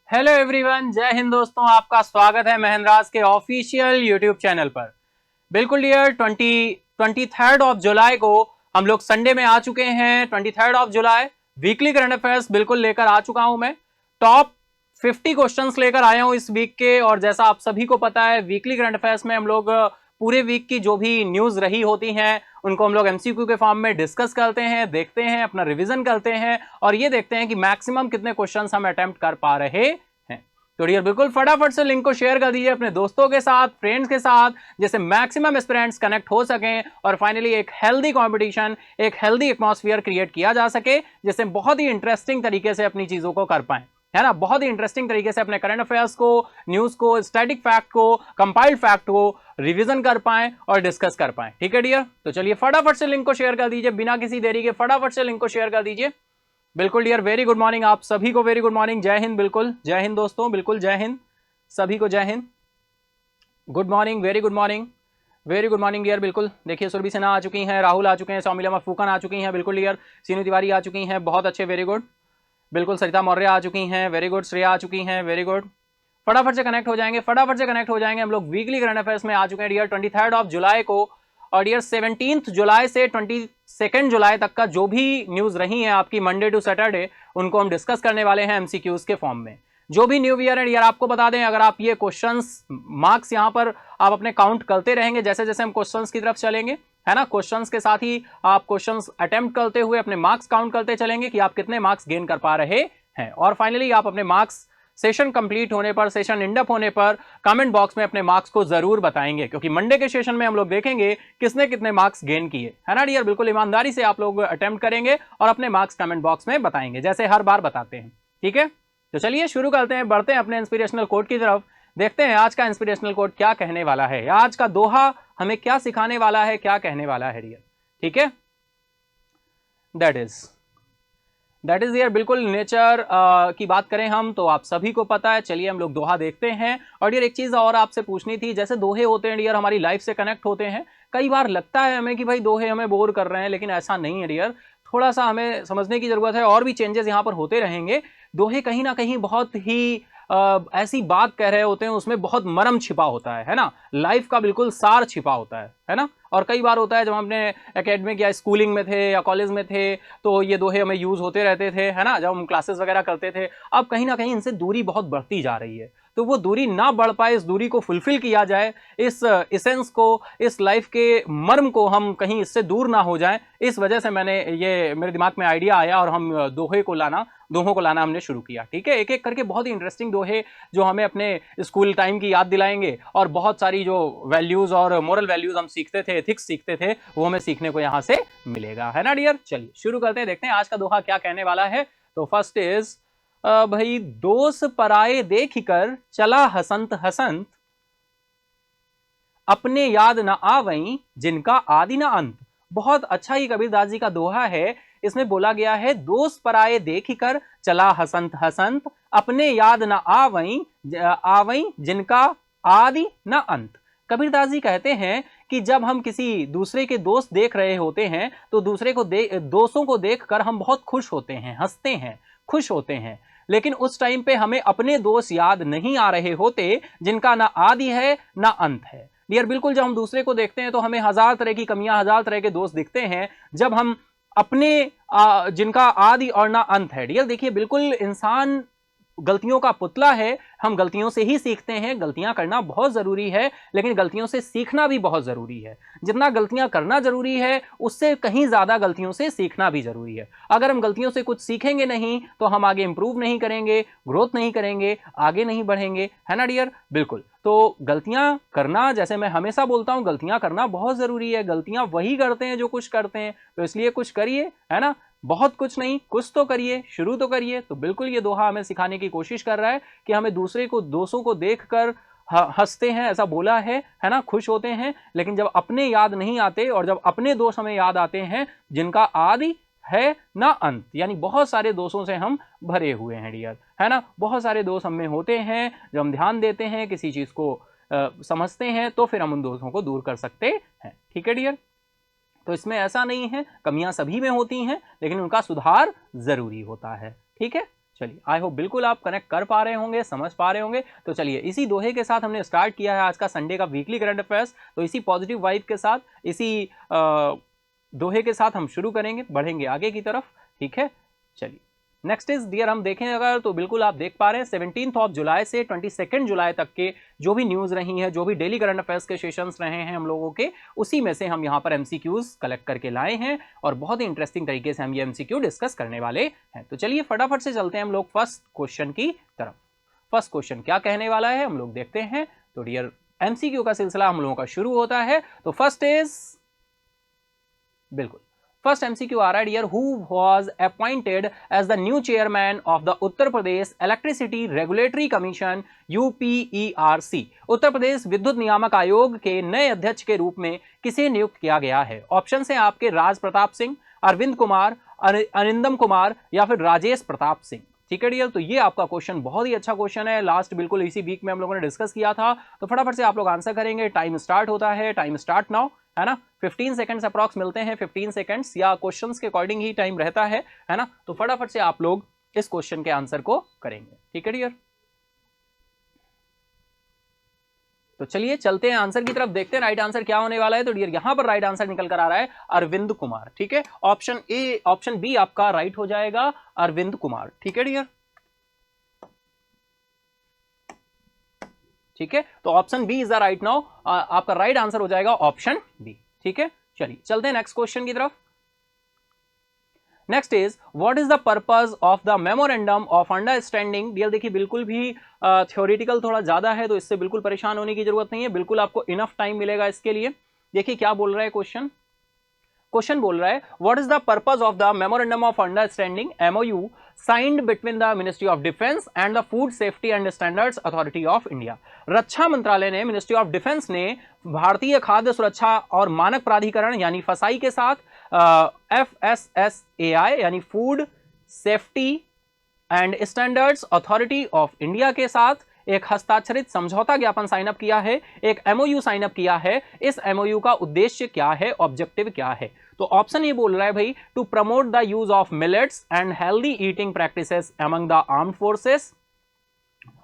Hello everyone, जय हिंद दोस्तों। आपका स्वागत है महेंद्राज के ऑफिशियल यूट्यूब चैनल पर। बिल्कुल डियर, 23 ऑफ जुलाई को हम लोग संडे में आ चुके हैं। 23 of July weekly current affairs बिल्कुल लेकर आ चुका हूं मैं। टॉप 50 क्वेश्चंस लेकर आया हूं इस वीक के। और जैसा आप सभी को पता है, वीकली करंट अफेयर्स में हम लोग पूरे वीक की जो भी न्यूज रही होती हैं उनको हम लोग एमसीक्यू के फॉर्म में डिस्कस करते हैं, देखते हैं, अपना रिवीजन करते हैं और ये देखते हैं कि मैक्सिमम कितने क्वेश्चंस हम अटेम्प्ट कर पा रहे हैं। तो डियर बिल्कुल फटाफट से लिंक को शेयर कर दीजिए अपने दोस्तों के साथ, फ्रेंड्स के साथ, जैसे मैक्सिमम एस्पिरेंट्स कनेक्ट हो सकें और फाइनली एक हेल्दी कंपटीशन, एक हेल्दी एटमॉस्फेयर क्रिएट किया जा सके, जिससे बहुत ही इंटरेस्टिंग तरीके से अपनी चीजों को कर पाएं, है ना। बहुत ही इंटरेस्टिंग तरीके से अपने करंट अफेयर्स को, न्यूज को, स्टैटिक फैक्ट को, कंपाइल्ड फैक्ट को रिवीजन कर पाएं और डिस्कस कर पाएं। ठीक है डियर, तो चलिए फटाफट से लिंक को शेयर कर दीजिए, बिना किसी देरी के फटाफट से लिंक को शेयर कर दीजिए। बिल्कुल डियर, वेरी गुड मॉर्निंग आप सभी को, वेरी गुड मॉर्निंग, जय हिंद। बिल्कुल जय हिंद दोस्तों, बिल्कुल जय हिंद, सभी को जय हिंद, good morning, very good morning, very good morning dear. बिल्कुल देखिए, सुरभि सिन्हा आ चुकी हैं, राहुल आ चुके हैं, सौमिला फूकन आ चुकी हैं, बिल्कुल डियर, सीनू तिवारी आ चुकी हैं, बहुत अच्छे, वेरी गुड। बिल्कुल सरिता मौर्य आ चुकी हैं, वेरी गुड। श्रेया आ चुकी हैं, वेरी गुड। फटाफट से कनेक्ट हो जाएंगे, फटाफट से कनेक्ट हो जाएंगे। हम लोग वीकली करंट अफेयर्स में आ चुके हैं डियर 23 ऑफ जुलाई को। और डियर 17 जुलाई से 22 जुलाई तक का जो भी न्यूज रही है आपकी मंडे टू सैटरडे, उनको हम डिस्कस करने वाले हैं एमसीक्यूज के फॉर्म में। जो भी न्यू ईयर है डियर, आपको बता दें, अगर आप ये क्वेश्चंस मार्क्स यहाँ पर आप अपने काउंट करते रहेंगे जैसे जैसे हम क्वेश्चंस की तरफ चलेंगे, है ना। क्वेश्चंस के साथ ही आप क्वेश्चंस अटेम्प्ट करते हुए अपने मार्क्स काउंट करते चलेंगे कि आप कितने मार्क्स गेन कर पा रहे हैं। और फाइनली आप अपने मार्क्स सेशन कंप्लीट होने पर, सेशन एंड अप होने पर कमेंट बॉक्स में अपने मार्क्स को जरूर बताएंगे, क्योंकि मंडे के सेशन में हम लोग देखेंगे किसने कितने मार्क्स गेन किए, है ना डियर। बिल्कुल ईमानदारी से आप लोग अटेम्प्ट करेंगे और अपने मार्क्स कमेंट बॉक्स में बताएंगे, जैसे हर बार बताते हैं। ठीक है, तो चलिए शुरू करते हैं, बढ़ते हैं अपने इंस्पिरेशनल कोट की तरफ। देखते हैं आज का इंस्पिरेशनल कोट क्या कहने वाला है, आज का दोहा हमें क्या सिखाने वाला है, क्या कहने वाला है डियर। ठीक है, दैट इज डियर, बिल्कुल नेचर की बात करें हम तो आप सभी को पता है। चलिए हम लोग दोहा देखते हैं। और डियर एक चीज और आपसे पूछनी थी, जैसे दोहे होते हैं डियर हमारी लाइफ से कनेक्ट होते हैं। कई बार लगता है हमें कि भाई दोहे हमें बोर कर रहे हैं, लेकिन ऐसा नहीं है डियर। थोड़ा सा हमें समझने की जरूरत है, और भी चेंजेस यहाँ पर होते रहेंगे। दोहे कहीं ना कहीं बहुत ही ऐसी बात कह रहे होते हैं, उसमें बहुत मर्म छिपा होता है ना। लाइफ का बिल्कुल सार छिपा होता है ना। और कई बार होता है जब हम अपने एकेडमिक या स्कूलिंग में थे या कॉलेज में थे तो ये दोहे हमें यूज होते रहते थे, है ना, जब हम क्लासेस वगैरह करते थे। अब कहीं ना कहीं इनसे दूरी बहुत बढ़ती जा रही है, तो वो दूरी ना बढ़ पाए, इस दूरी को फुलफिल किया जाए, इस इसेंस को, इस लाइफ के मर्म को हम कहीं इससे दूर ना हो जाए, इस वजह से मैंने ये मेरे दिमाग में आइडिया आया और हम दोहों को लाना हमने शुरू किया। ठीक है, एक एक करके बहुत ही इंटरेस्टिंग दोहे जो हमें अपने स्कूल टाइम की याद दिलाएंगे, और बहुत सारी जो वैल्यूज और मोरल वैल्यूज हम सीखते थे, एथिक्स सीखते थे, वो हमें सीखने को यहाँ से मिलेगा, है ना डियर। चलिए शुरू करते हैं, देखते हैं आज का दोहा क्या कहने वाला है। तो फर्स्ट इज भाई, दोष पराये देख कर चला हसंत हसंत, अपने याद न आवई जिनका आदि न अंत। बहुत अच्छा ही कबीरदास जी का दोहा है। इसमें बोला गया है, दोष पराये देख कर चला हसंत हसंत, अपने याद न आवई जिनका आदि न अंत। कबीरदास जी कहते हैं कि जब हम किसी दूसरे के दोस्त देख रहे होते हैं तो दूसरे को दोषों को देखकर हम बहुत खुश होते हैं, हंसते हैं, खुश होते हैं, लेकिन उस टाइम पे हमें अपने दोस्त याद नहीं आ रहे होते जिनका ना आदि है ना अंत है डियर। बिल्कुल जब हम दूसरे को देखते हैं तो हमें हजार तरह की कमियां, हजार तरह के दोस्त दिखते हैं। जब हम अपने जिनका आदि और ना अंत है डियर, देखिए बिल्कुल इंसान गलतियों का पुतला है, हम गलतियों से ही सीखते हैं। गलतियां करना बहुत जरूरी है, लेकिन गलतियों से सीखना भी बहुत जरूरी है। जितना गलतियां करना जरूरी है, उससे कहीं ज्यादा गलतियों से सीखना भी जरूरी है। अगर हम गलतियों से कुछ सीखेंगे नहीं तो हम आगे इंप्रूव नहीं करेंगे, ग्रोथ नहीं करेंगे, आगे नहीं बढ़ेंगे, है ना डियर। बिल्कुल, तो गलतियां करना, जैसे मैं हमेशा बोलता हूं, गलतियां करना बहुत जरूरी है। गलतियां वही करते हैं जो कुछ करते हैं, तो इसलिए कुछ करिए, है ना। बहुत कुछ नहीं, कुछ तो करिए, शुरू तो करिए। तो बिल्कुल ये दोहा हमें सिखाने की कोशिश कर रहा है कि हमें दूसरे को दोस्तों को देखकर हंसते हैं, ऐसा बोला है ना, खुश होते हैं, लेकिन जब अपने याद नहीं आते और जब अपने दोस्त हमें याद आते हैं जिनका आदि है ना अंत, यानी बहुत सारे दोस्तों से हम भरे हुए हैं डियर, है ना, बहुत सारे दोस्त हम में होते हैं। जब हम ध्यान देते हैं, किसी चीज को समझते हैं, तो फिर हम उन दोस्तों को दूर कर सकते हैं। ठीक है डियर, तो इसमें ऐसा नहीं है, कमियां सभी में होती हैं, लेकिन उनका सुधार जरूरी होता है। ठीक है, चलिए आई होप बिल्कुल आप कनेक्ट कर पा रहे होंगे, समझ पा रहे होंगे। तो चलिए इसी दोहे के साथ हमने स्टार्ट किया है आज का संडे का वीकली करंट अफेयर्स। तो इसी पॉजिटिव वाइब के साथ, इसी दोहे के साथ हम शुरू करेंगे, बढ़ेंगे आगे की तरफ। ठीक है, चलिए नेक्स्ट इज डियर, हम देखें अगर तो बिल्कुल आप देख पा रहे हैं 17 जुलाई से 22 जुलाई तक के जो भी न्यूज रही हैं, जो भी डेली करंट अफेयर्स के सेशंस रहे हैं हम लोगों के, उसी में से हम यहाँ पर एमसीक्यूज कलेक्ट करके लाए हैं और बहुत ही इंटरेस्टिंग तरीके से हम ये एमसीक्यू डिस्कस करने वाले हैं। तो चलिए फटाफट से चलते हैं हम लोग फर्स्ट क्वेश्चन की तरफ। फर्स्ट क्वेश्चन क्या कहने वाला है हम लोग देखते हैं। तो डियर एमसीक्यू का सिलसिला हम लोगों का शुरू होता है। तो फर्स्ट इज, बिल्कुल फर्स्ट एमसीक्यू आ रहा है dear, who was appointed as the new chairman of the Uttar Pradesh electricity regulatory commission UPERC। Uttar Pradesh विद्युत नियामक आयोग के नए अध्यक्ष के रूप में किसे नियुक्त किया गया है? ऑप्शन है आपके राज प्रताप सिंह, अरविंद कुमार, अरिंदम कुमार या फिर राजेश प्रताप सिंह। ठीक है डियर, तो ये आपका क्वेश्चन बहुत ही अच्छा क्वेश्चन है, लास्ट बिल्कुल इसी वीक में हम लोगों ने डिस्कस किया था। तो फटाफट से आप लोग आंसर करेंगे। टाइम स्टार्ट होता है, टाइम स्टार्ट नाउ, है ना। 15 सेकंड्स अप्रॉक्स मिलते हैं, 15 सेकंड्स या क्वेश्चंस के अकॉर्डिंग ही टाइम रहता है ना। तो फटाफट से आप लोग इस क्वेश्चन के आंसर को करेंगे। ठीक है डियर, तो चलिए चलते हैं आंसर की तरफ, देखते हैं राइट आंसर क्या होने वाला है। तो डियर यहां पर राइट आंसर निकल कर आ रहा है अरविंद कुमार। ठीक है, ऑप्शन ए, ऑप्शन बी आपका राइट हो जाएगा, अरविंद कुमार। ठीक है डियर, ठीक है, तो option B is the right now, आपका राइट आंसर हो जाएगा ऑप्शन बी। ठीक है, चलिए चलते हैं नेक्स्ट क्वेश्चन की तरफ। Next is what is the purpose of the memorandum of understanding. Dear देखिए बिल्कुल भी थ्योरेटिकल थोड़ा ज्यादा है, तो इससे बिल्कुल परेशान होने की जरूरत नहीं है, बिल्कुल आपको इनफ टाइम मिलेगा इसके लिए। देखिए क्या बोल रहा है क्वेश्चन, क्वेश्चन बोल रहा है what is the purpose of the memorandum of understanding MOU signed between the ministry of defence and the food safety and standards authority of India. रक्षा मंत्रालय ने, मिनिस्ट्री ऑफ डिफेंस ने भारतीय खाद्य सुरक्षा और मानक प्राधिकरण यानी फसाई के साथ FSSAI यानी food safety and standards authority of India के साथ एक हस्ताक्षरित समझौता ज्ञापन साइन अप किया है, एक MOU साइन अप किया है। इस MOU का उद्देश्य क्या है, ऑब्जेक्टिव क्या है? तो ऑप्शन ये बोल रहा है भाई, to promote the use of millets and healthy eating practices among the armed forces.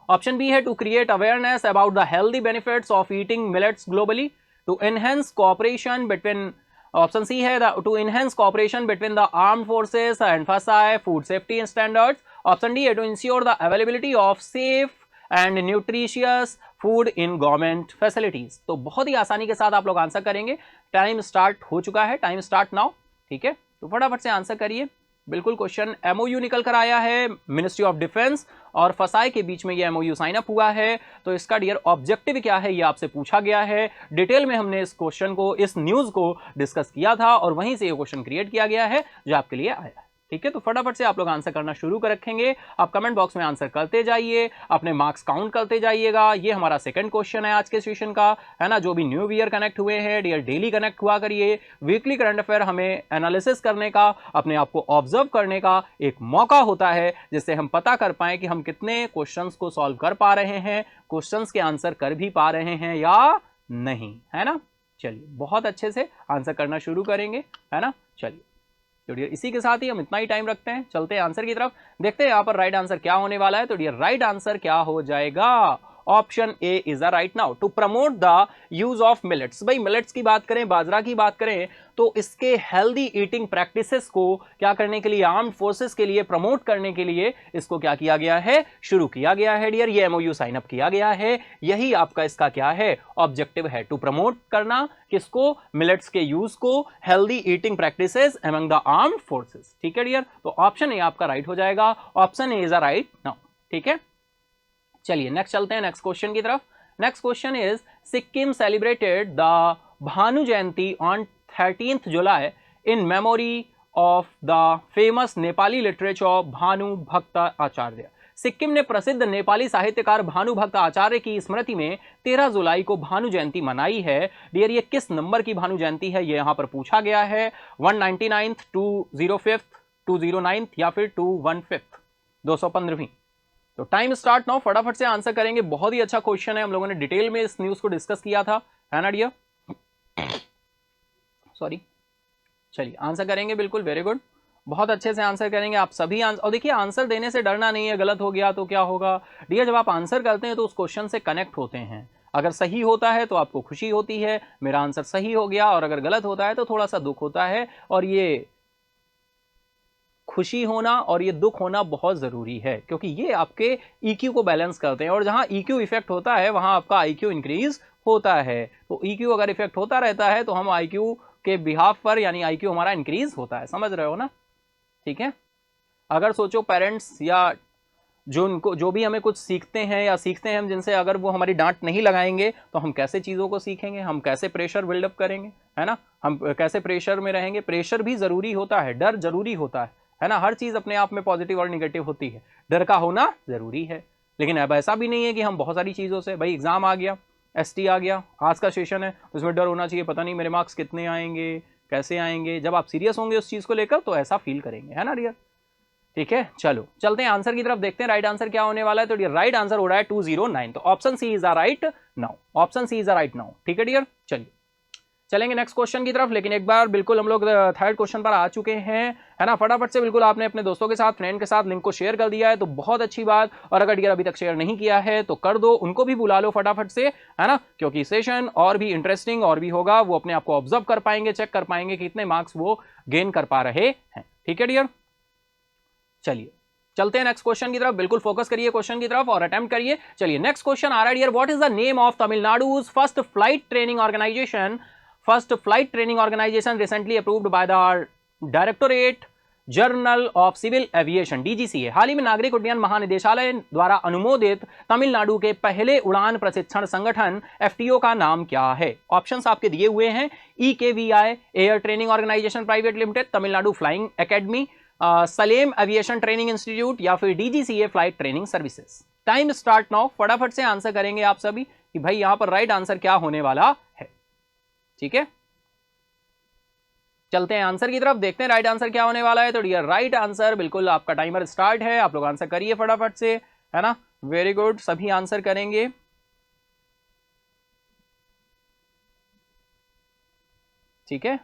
Option B है to create awareness about the healthy benefits of eating millets globally, to enhance cooperation between, option C है to enhance cooperation between the armed forces and FSSAI food safety standards. Option D है to ensure the availability of safe and nutritious food in government facilities. तो बहुत ही आसानी के साथ आप लोग answer करेंगे। टाइम स्टार्ट हो चुका है, टाइम स्टार्ट नाउ। ठीक है, तो फटाफट से आंसर करिए। बिल्कुल क्वेश्चन MOU निकल कर आया है, मिनिस्ट्री ऑफ डिफेंस और फसाई के बीच में ये MOU साइन अप हुआ है। तो इसका डियर ऑब्जेक्टिव क्या है ये आपसे पूछा गया है। डिटेल में हमने इस क्वेश्चन को, इस न्यूज को डिस्कस किया था और वहीं से ये क्वेश्चन क्रिएट किया गया है जो आपके लिए आया है। ठीक है, तो फटाफट से आप लोग आंसर करना शुरू कर रखेंगे। आप कमेंट बॉक्स में आंसर करते जाइए, अपने मार्क्स काउंट करते जाइएगा। ये हमारा सेकंड क्वेश्चन है आज के सेशन का, है ना। जो भी न्यू ईयर कनेक्ट हुए हैं डियर डेली कनेक्ट हुआ करिए। वीकली करंट अफेयर हमें एनालिसिस करने का, अपने आप को ऑब्जर्व करने का एक मौका होता है, जिससे हम पता कर पाए कि हम कितने क्वेश्चंस को सॉल्व कर पा रहे हैं, क्वेश्चंस के आंसर कर भी पा रहे हैं या नहीं, है ना। चलिए बहुत अच्छे से आंसर करना शुरू करेंगे, है ना। चलिए तो डियर इसी के साथ ही हम इतना ही टाइम रखते हैं, चलते हैं आंसर की तरफ, देखते हैं यहाँ पर राइट आंसर क्या होने वाला है। तो डियर राइट आंसर क्या हो जाएगा, option A is the right now, to promote the use of millets. भाई मिलेट्स की बात करें, बाजरा की बात करें, तो इसके हेल्दी ईटिंग प्रैक्टिसेस को क्या करने के लिए, आर्म्ड फोर्सेस के लिए प्रमोट करने के लिए इसको क्या किया गया है, शुरू किया गया है डियर। ये MOU साइन अप किया गया है, यही आपका इसका क्या है, ऑब्जेक्टिव है, टू प्रमोट करना किसको, मिलेट्स के यूज को, healthy eating practices among the armed forces. ठीक है डियर, तो ऑप्शन ए आपका राइट हो जाएगा, option A is a right now. ठीक है, चलिए नेक्स्ट चलते हैं नेक्स्ट क्वेश्चन की तरफ। Next question is Sikkim celebrated the Bhanu Jayanti on 13th July in memory of the famous Nepali literature Bhanubhakta Acharya. Sikkim ने प्रसिद्ध नेपाली साहित्यकार भानुभक्त आचार्य की स्मृति में 13 जुलाई को भानु जयंती मनाई है। डियर, ये किस नंबर की भानु जयंती है ये यहां पर पूछा गया है। 199th, 205th, 209th या फिर 215th, 215वीं। तो टाइम स्टार्ट नाउ, फटाफट से आंसर करेंगे। बहुत ही अच्छा क्वेश्चन है, हम लोगों ने डिटेल में इस न्यूज को डिस्कस किया था, है ना डियर? सॉरी, चलिए आंसर करेंगे, बिल्कुल वेरी गुड, बहुत अच्छे से आंसर करेंगे आप सभी आंसर। और देखिए, आंसर देने से डरना नहीं है, गलत हो गया तो क्या होगा डियर, जब आप आंसर करते हैं तो उस क्वेश्चन से कनेक्ट होते हैं। अगर सही होता है तो आपको खुशी होती है, मेरा आंसर सही हो गया, और अगर गलत होता है तो थोड़ा सा दुख होता है। और ये खुशी होना और ये दुख होना बहुत जरूरी है, क्योंकि ये आपके EQ को बैलेंस करते हैं, और जहां EQ इफेक्ट होता है वहां आपका IQ इंक्रीज होता है। तो EQ अगर इफेक्ट होता रहता है तो हम IQ के बिहाफ पर, यानी IQ हमारा इंक्रीज होता है, समझ रहे हो ना? ठीक है, अगर सोचो पेरेंट्स या जो भी हमें कुछ सीखते हैं या सीखते हैं हम जिनसे, अगर वो हमारी डांट नहीं लगाएंगे तो हम कैसे चीज़ों को सीखेंगे, हम कैसे प्रेशर बिल्डअप करेंगे, है ना? हम कैसे प्रेशर में रहेंगे? प्रेशर भी ज़रूरी होता है, डर जरूरी होता है ना? हर चीज़ अपने आप में पॉजिटिव और निगेटिव होती है, डर का होना ज़रूरी है। लेकिन अब ऐसा भी नहीं है कि हम बहुत सारी चीज़ों से, भाई एग्ज़ाम आ गया, ST आ गया, आज का सेशन है, उसमें डर होना चाहिए, पता नहीं मेरे मार्क्स कितने आएंगे, कैसे आएंगे। जब आप सीरियस होंगे उस चीज़ को लेकर तो ऐसा फील करेंगे, है ना डियर? ठीक है, चलो चलते हैं आंसर की तरफ, देखते हैं राइट आंसर क्या होने वाला है। तो डियर, राइट आंसर हो रहा है 209, तो option C is a right now, option C is a right now. ठीक है डियर, चलिए चलेंगे नेक्स्ट क्वेश्चन की तरफ। लेकिन एक बार बिल्कुल हम लोग थर्ड क्वेश्चन पर आ चुके हैं, है ना? फटाफट से बिल्कुल आपने अपने दोस्तों के साथ, फ्रेंड के साथ लिंक को शेयर कर दिया है तो बहुत अच्छी बात, और अगर डियर अभी तक शेयर नहीं किया है तो कर दो, उनको भी बुला लो फटाफट से, है ना? क्योंकि सेशन और भी इंटरेस्टिंग और भी होगा, वो अपने आप को ऑब्जर्व कर पाएंगे, चेक कर पाएंगे कि कितने मार्क्स वो गेन कर पा रहे हैं। ठीक है डियर, चलिए चलते हैं नेक्स्ट क्वेश्चन की तरफ, बिल्कुल फोकस करिए क्वेश्चन की तरफ और अटेम्प्ट करिए। चलिए नेक्स्ट क्वेश्चन आ रहा है dear, what is the name of Tamil Nadu's first flight training organisation? First flight training organisation recently approved by the directorate general of civil aviation DGCA। हाल ही में नागरिक उड्डयन महानिदेशालय द्वारा अनुमोदित तमिलनाडु के पहले उड़ान प्रशिक्षण संगठन FTO का नाम क्या है? ऑप्शंस आपके दिए हुए हैं, EKVI air training organisation private limited, Tamil Nadu flying academy, Salem aviation training institute, या फिर DGCA flight training services. Time start now, फटाफट से आंसर करेंगे आप सभी कि भाई यहां पर राइट आंसर क्या होने वाला है। ठीक है, चलते हैं आंसर की तरफ, देखते हैं राइट आंसर क्या होने वाला है। तो डियर, राइट आंसर बिल्कुल आपका टाइमर स्टार्ट है, आप लोग आंसर करिए फटाफट से, है ना? वेरी गुड, सभी आंसर करेंगे। ठीक है,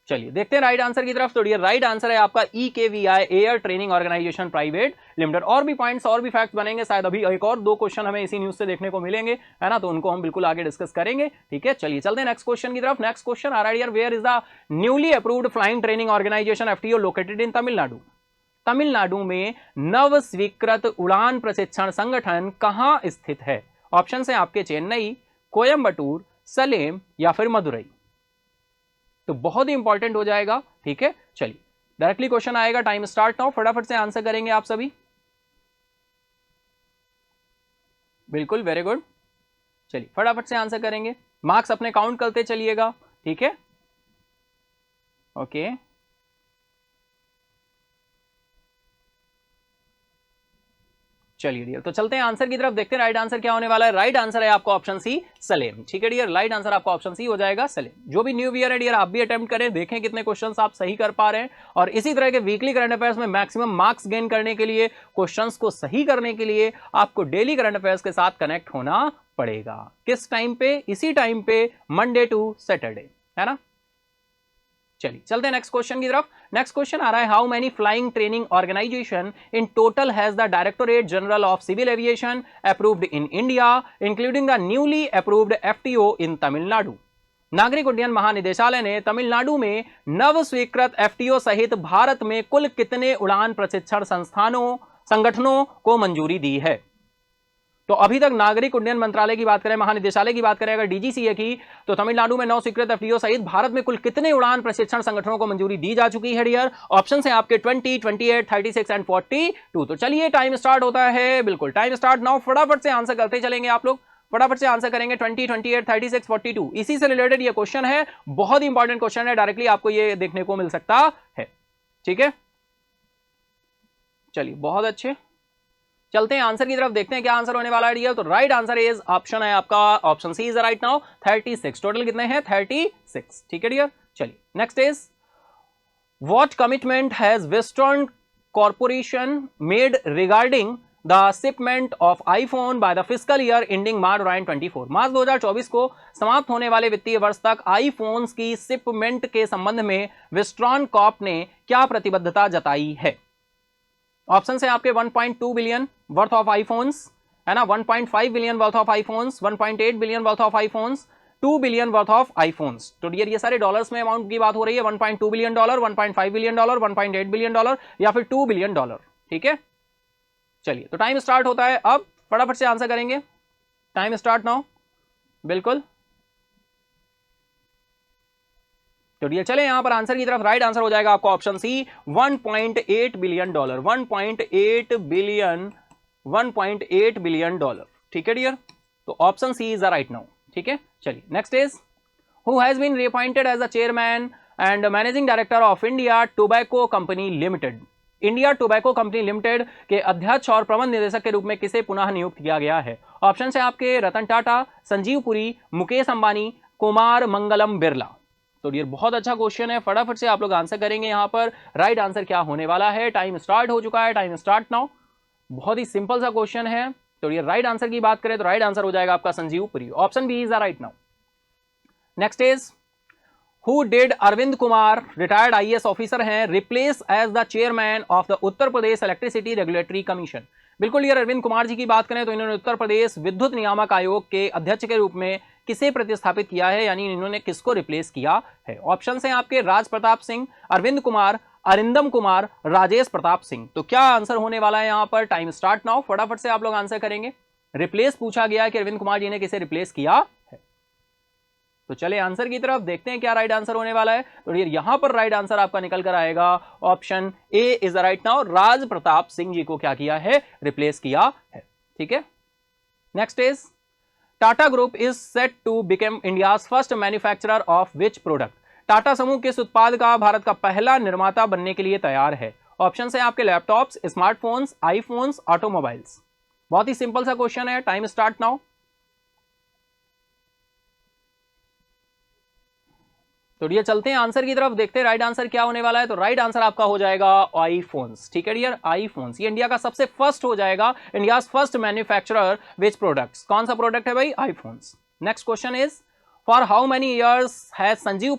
चलिए देखते हैं राइट आंसर की तरफ। तो डियर, राइट आंसर है आपका EKVI air training organisation private limited. और भी पॉइंट्स और भी फैक्ट्स बनेंगे, शायद अभी एक और 2 क्वेश्चन हमें इसी न्यूज से देखने को मिलेंगे, है ना? तो उनको हम बिल्कुल आगे डिस्कस करेंगे। ठीक है, चलिए चलते हैं नेक्स्ट क्वेश्चन की तरफ। नेक्स्ट क्वेश्चन आ रहा है dear, where is the newly approved flying training organisation FTO located in Tamil Nadu? Tamil Nadu में नव स्वीकृत उड़ान प्रशिक्षण संगठन कहां स्थित है? ऑप्शन है आपके चेन्नई, कोयम्बटूर, सलेम, या फिर मदुरई। तो बहुत ही इंपॉर्टेंट हो जाएगा। ठीक है, चलिए डायरेक्टली क्वेश्चन आएगा, टाइम स्टार्ट नाउ, फटाफट से आंसर करेंगे आप सभी। बिल्कुल वेरी गुड, चलिए फटाफट से आंसर करेंगे, मार्क्स अपने काउंट करते चलिएगा। ठीक है, ओके चलिए डियर, तो चलते हैं आंसर की तरफ, देखते हैं राइट आंसर क्या होने वाला है। राइट आंसर है आपका ऑप्शन सी, सलेम। ठीक है डियर, राइट आंसर आपका ऑप्शन सी हो जाएगा, सलेम। जो भी न्यू ईयर है डियर, आप भी अटेम्प्ट करें, देखें कितने क्वेश्चंस आप सही कर पा रहे हैं। और इसी तरह के वीकली करंट अफेयर्स में मैक्सिमम मार्क्स गेन करने के लिए, क्वेश्चंस को सही करने के लिए आपको डेली करंट अफेयर्स के साथ कनेक्ट होना पड़ेगा। किस टाइम पे? इसी टाइम पे, मंडे टू सैटरडे, है ना? चलिए चलते हैं नेक्स्ट क्वेश्चन की तरफ। नेक्स्ट क्वेश्चन आ रहा है, how many flying training organisation in total has the directorate general of civil aviation approved in India including the newly approved FTO in Tamil Nadu? नागरिक उड्डयन महानिदेशालय ने तमिलनाडु में नव स्वीकृत FTO सहित भारत में कुल कितने उड़ान प्रशिक्षण संगठनों को मंजूरी दी है? तो अभी तक नागरिक उड्डयन मंत्रालय की बात करें, महानिदेशालय की बात करें, अगर DGCA की, तो तमिलनाडु में 9 स्वीकृत FTO सहित भारत में कुल कितने उड़ान प्रशिक्षण संगठनों को मंजूरी दी जा चुकी है डियर? ऑप्शन है आपके 20, 28, 36 एंड 42। तो चलिए टाइम स्टार्ट होता है, बिल्कुल टाइम स्टार्ट नाउ, फटाफट से आंसर करते चलेंगे आप लोग, फटाफट से आंसर करेंगे। 20, 28, 36, 42 इसी से रिलेटेड ये क्वेश्चन है, बहुत ही इंपॉर्टेंट क्वेश्चन है, डायरेक्टली आपको ये देखने को मिल सकता है। ठीक है, चलिए बहुत अच्छे, चलते हैं आंसर की तरफ, देखते हैं क्या आंसर होने वाला है डियर। तो राइट आंसर इज ऑप्शन है आपका, option C is right now 36। Total कितने हैं? 36। ठीक है डियर, चलिए next is what commitment has western corporation made regarding the shipment of iPhone by the fiscal year ending March 2024। March 2024 को समाप्त होने वाले वित्तीय वर्ष तक आईफोन्स की शिपमेंट के संबंध में वेस्टर्न कॉर्प ने क्या प्रतिबद्धता जताई है? ऑप्शन है आपके 1.2 बिलियन वर्थ ऑफ आईफोन्स, है ना, 1.5 billion worth of iPhones, 1.8 billion worth of iPhones, 2 billion worth of iPhones. तो डियर ये सारे डॉलर्स में अमाउंट की बात हो रही है, 1.2 billion dollar, 1.5 billion dollar, 1.8 billion dollar या फिर 2 बिलियन डॉलर। ठीक है, चलिए तो टाइम स्टार्ट होता है अब, फटाफट से आंसर करेंगे। टाइम स्टार्ट नाउ, बिल्कुल। तो डियर चले यहां पर आंसर की तरफ, राइट आंसर हो जाएगा आपका option C 1.8 billion dollar, 1.8 billion, 1.8 billion dollar. ठीक है डियर, तो option C is the right now. ठीक है, चलिए next is who has been reappointed as the chairman and managing director of India tobacco company limited. India tobacco company limited के अध्यक्ष और प्रबंध निदेशक के रूप में किसे पुनः नियुक्त किया गया है? ऑप्शन है आपके रतन टाटा, संजीव पुरी, मुकेश अंबानी, कुमार मंगलम बिरला। तो डियर बहुत अच्छा क्वेश्चन है, फटाफट से आप लोग आंसर करेंगे यहां पर। राइट आंसर क्या होने वाला है? टाइम स्टार्ट हो चुका है, टाइम स्टार्ट नाउ। बहुत ही सिंपल सा क्वेश्चन है। तो डियर राइट आंसर की बात करें तो राइट आंसर हो जाएगा आपका Sanjeev Puri, option B is the right now. Next is who did Arvind Kumar, retired IAS officer हैं, replace as the chairman of the Uttar Pradesh electricity regulatory commission. बिल्कुल यार, अरविंद कुमार जी की बात करें तो इन्होंने उत्तर प्रदेश विद्युत नियामक आयोग के अध्यक्ष के रूप में किसे प्रतिस्थापित किया है, यानी इन्होंने किसको रिप्लेस किया है? ऑप्शन हैं आपके राज प्रताप सिंह, अरविंद कुमार, अरिंदम कुमार, राजेश प्रताप सिंह। तो क्या आंसर होने वाला है यहां पर? टाइम स्टार्ट नाउ, फटाफट से आप लोग आंसर करेंगे। रिप्लेस पूछा गया कि अरविंद कुमार जी ने किसे रिप्लेस किया है। तो चले आंसर की तरफ, देखते हैं क्या राइट आंसर होने वाला है। तो यहां पर राइट आंसर आपका निकल कर आएगा option A is the right now, Raj Pratap Singh ji को क्या किया है? रिप्लेस किया है। ठीक है, next is Tata group is set to become India's first manufacturer of which product. Tata समूह किस उत्पाद का भारत का पहला निर्माता बनने के लिए तैयार है? ऑप्शन है आपके लैपटॉप्स, स्मार्टफोन्स, आईफोन्स, ऑटोमोबाइल्स। बहुत ही सिंपल सा क्वेश्चन है, टाइम स्टार्ट नाउ। तो डियर चलते हैं आंसर की तरफ, देखते हैं राइट आंसर क्या होने वाला है। तो राइट आंसर आपका हो जाएगा आईफोन्स। ठीक है डियर, आईफोन्स ये इंडिया का सबसे फर्स्ट हो जाएगा, India first manufacturer which products. कौन सा प्रोडक्ट है भाई? IPhones. Next question is for how many years has Sanjiv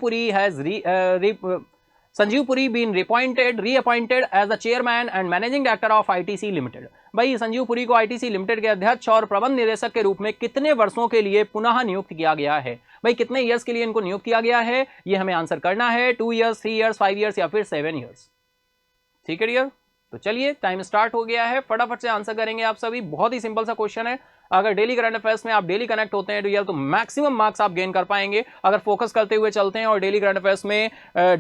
Puri been reappointed as the chairman and managing director of ITC limited. भाई संजीव पुरी को आईटीसी लिमिटेड के अध्यक्ष और प्रबंध निदेशक के रूप में कितने वर्षों के लिए पुनः नियुक्त किया गया है? भाई कितने ईयर्स के लिए इनको नियुक्त किया गया है, ये हमें आंसर करना है। 2 ईयर्स, 3 ईयर्स, 5 ईयर्स या फिर 7 ईयर्स। ठीक है डियर, तो चलिए टाइम स्टार्ट हो गया है, फटाफट से आंसर करेंगे आप सभी। बहुत ही सिंपल सा क्वेश्चन है, अगर डेली करंट अफेयर्स में आप डेली कनेक्ट होते हैं डियर तो मैक्सिमम मार्क्स आप गेन कर पाएंगे। अगर फोकस करते हुए चलते हैं और डेली करंट अफेयर्स में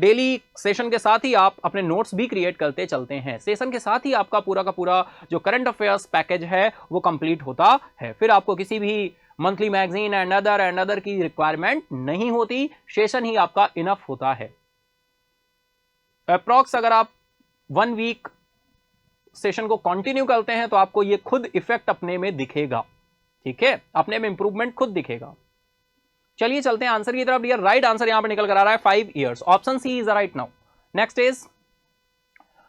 डेली सेशन के साथ ही आप अपने नोट्स भी क्रिएट करते चलते हैं, सेशन के साथ ही आपका पूरा का पूरा जो करंट अफेयर्स पैकेज है वो कंप्लीट होता है। फिर आपको किसी भी मंथली मैगजीन एंड अदर की रिक्वायरमेंट नहीं होती, सेशन ही आपका इनफ होता है। अप्रॉक्स अगर आप 1 वीक सेशन को कंटिन्यू करते हैं तो आपको ये खुद इफेक्ट अपने में दिखेगा। ठीक है, अपने में इंप्रूवमेंट खुद दिखेगा। चलिए चलते हैं आंसर की तरफ डियर। राइट आंसर यहां पर निकल कर आ रहा है 5 years, option C is the right now. Next is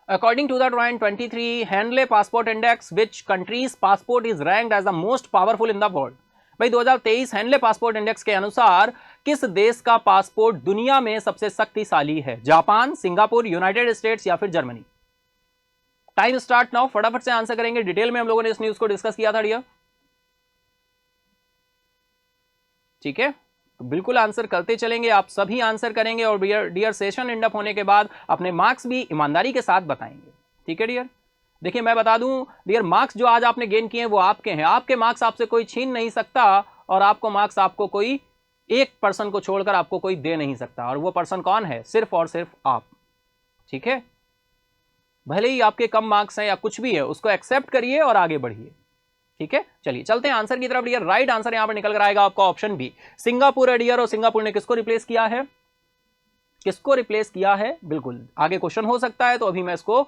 according to the 2023 Henley passport index which countries passport is ranked as the most powerful in the world. भाई 2023 Henley passport index के अनुसार किस देश का पासपोर्ट दुनिया में सबसे शक्तिशाली है? जापान, सिंगापुर, यूनाइटेड स्टेट्स या फिर जर्मनी। टाइम स्टार्ट नाउ, फटाफट से आंसर करेंगे। डिटेल में हम लोगों ने इस न्यूज को डिस्कस किया था डियर। ठीक है, तो बिल्कुल आंसर करते चलेंगे, आप सभी आंसर करेंगे और डियर सेशन एंड अप होने के बाद अपने मार्क्स भी ईमानदारी के साथ बताएंगे। ठीक है डियर, देखिए मैं बता दूं डियर, मार्क्स जो आज आपने गेन किए हैं वो आपके हैं, आपके मार्क्स आपसे कोई छीन नहीं सकता और आपको मार्क्स आपको कोई एक पर्सन को छोड़कर आपको कोई दे नहीं सकता, और वो पर्सन कौन है? सिर्फ और सिर्फ आप। ठीक है, भले ही आपके कम मार्क्स हैं या कुछ भी है, उसको एक्सेप्ट करिए और आगे बढ़िए। ठीक है, चलिए चलते हैं आंसर की तरफ डियर। राइट आंसर यहां पर निकल कर आएगा आपका ऑप्शन बी, सिंगापुर है डियर। और सिंगापुर ने किसको रिप्लेस किया है, किसको रिप्लेस किया है, बिल्कुल आगे क्वेश्चन हो सकता है, तो अभी मैं इसको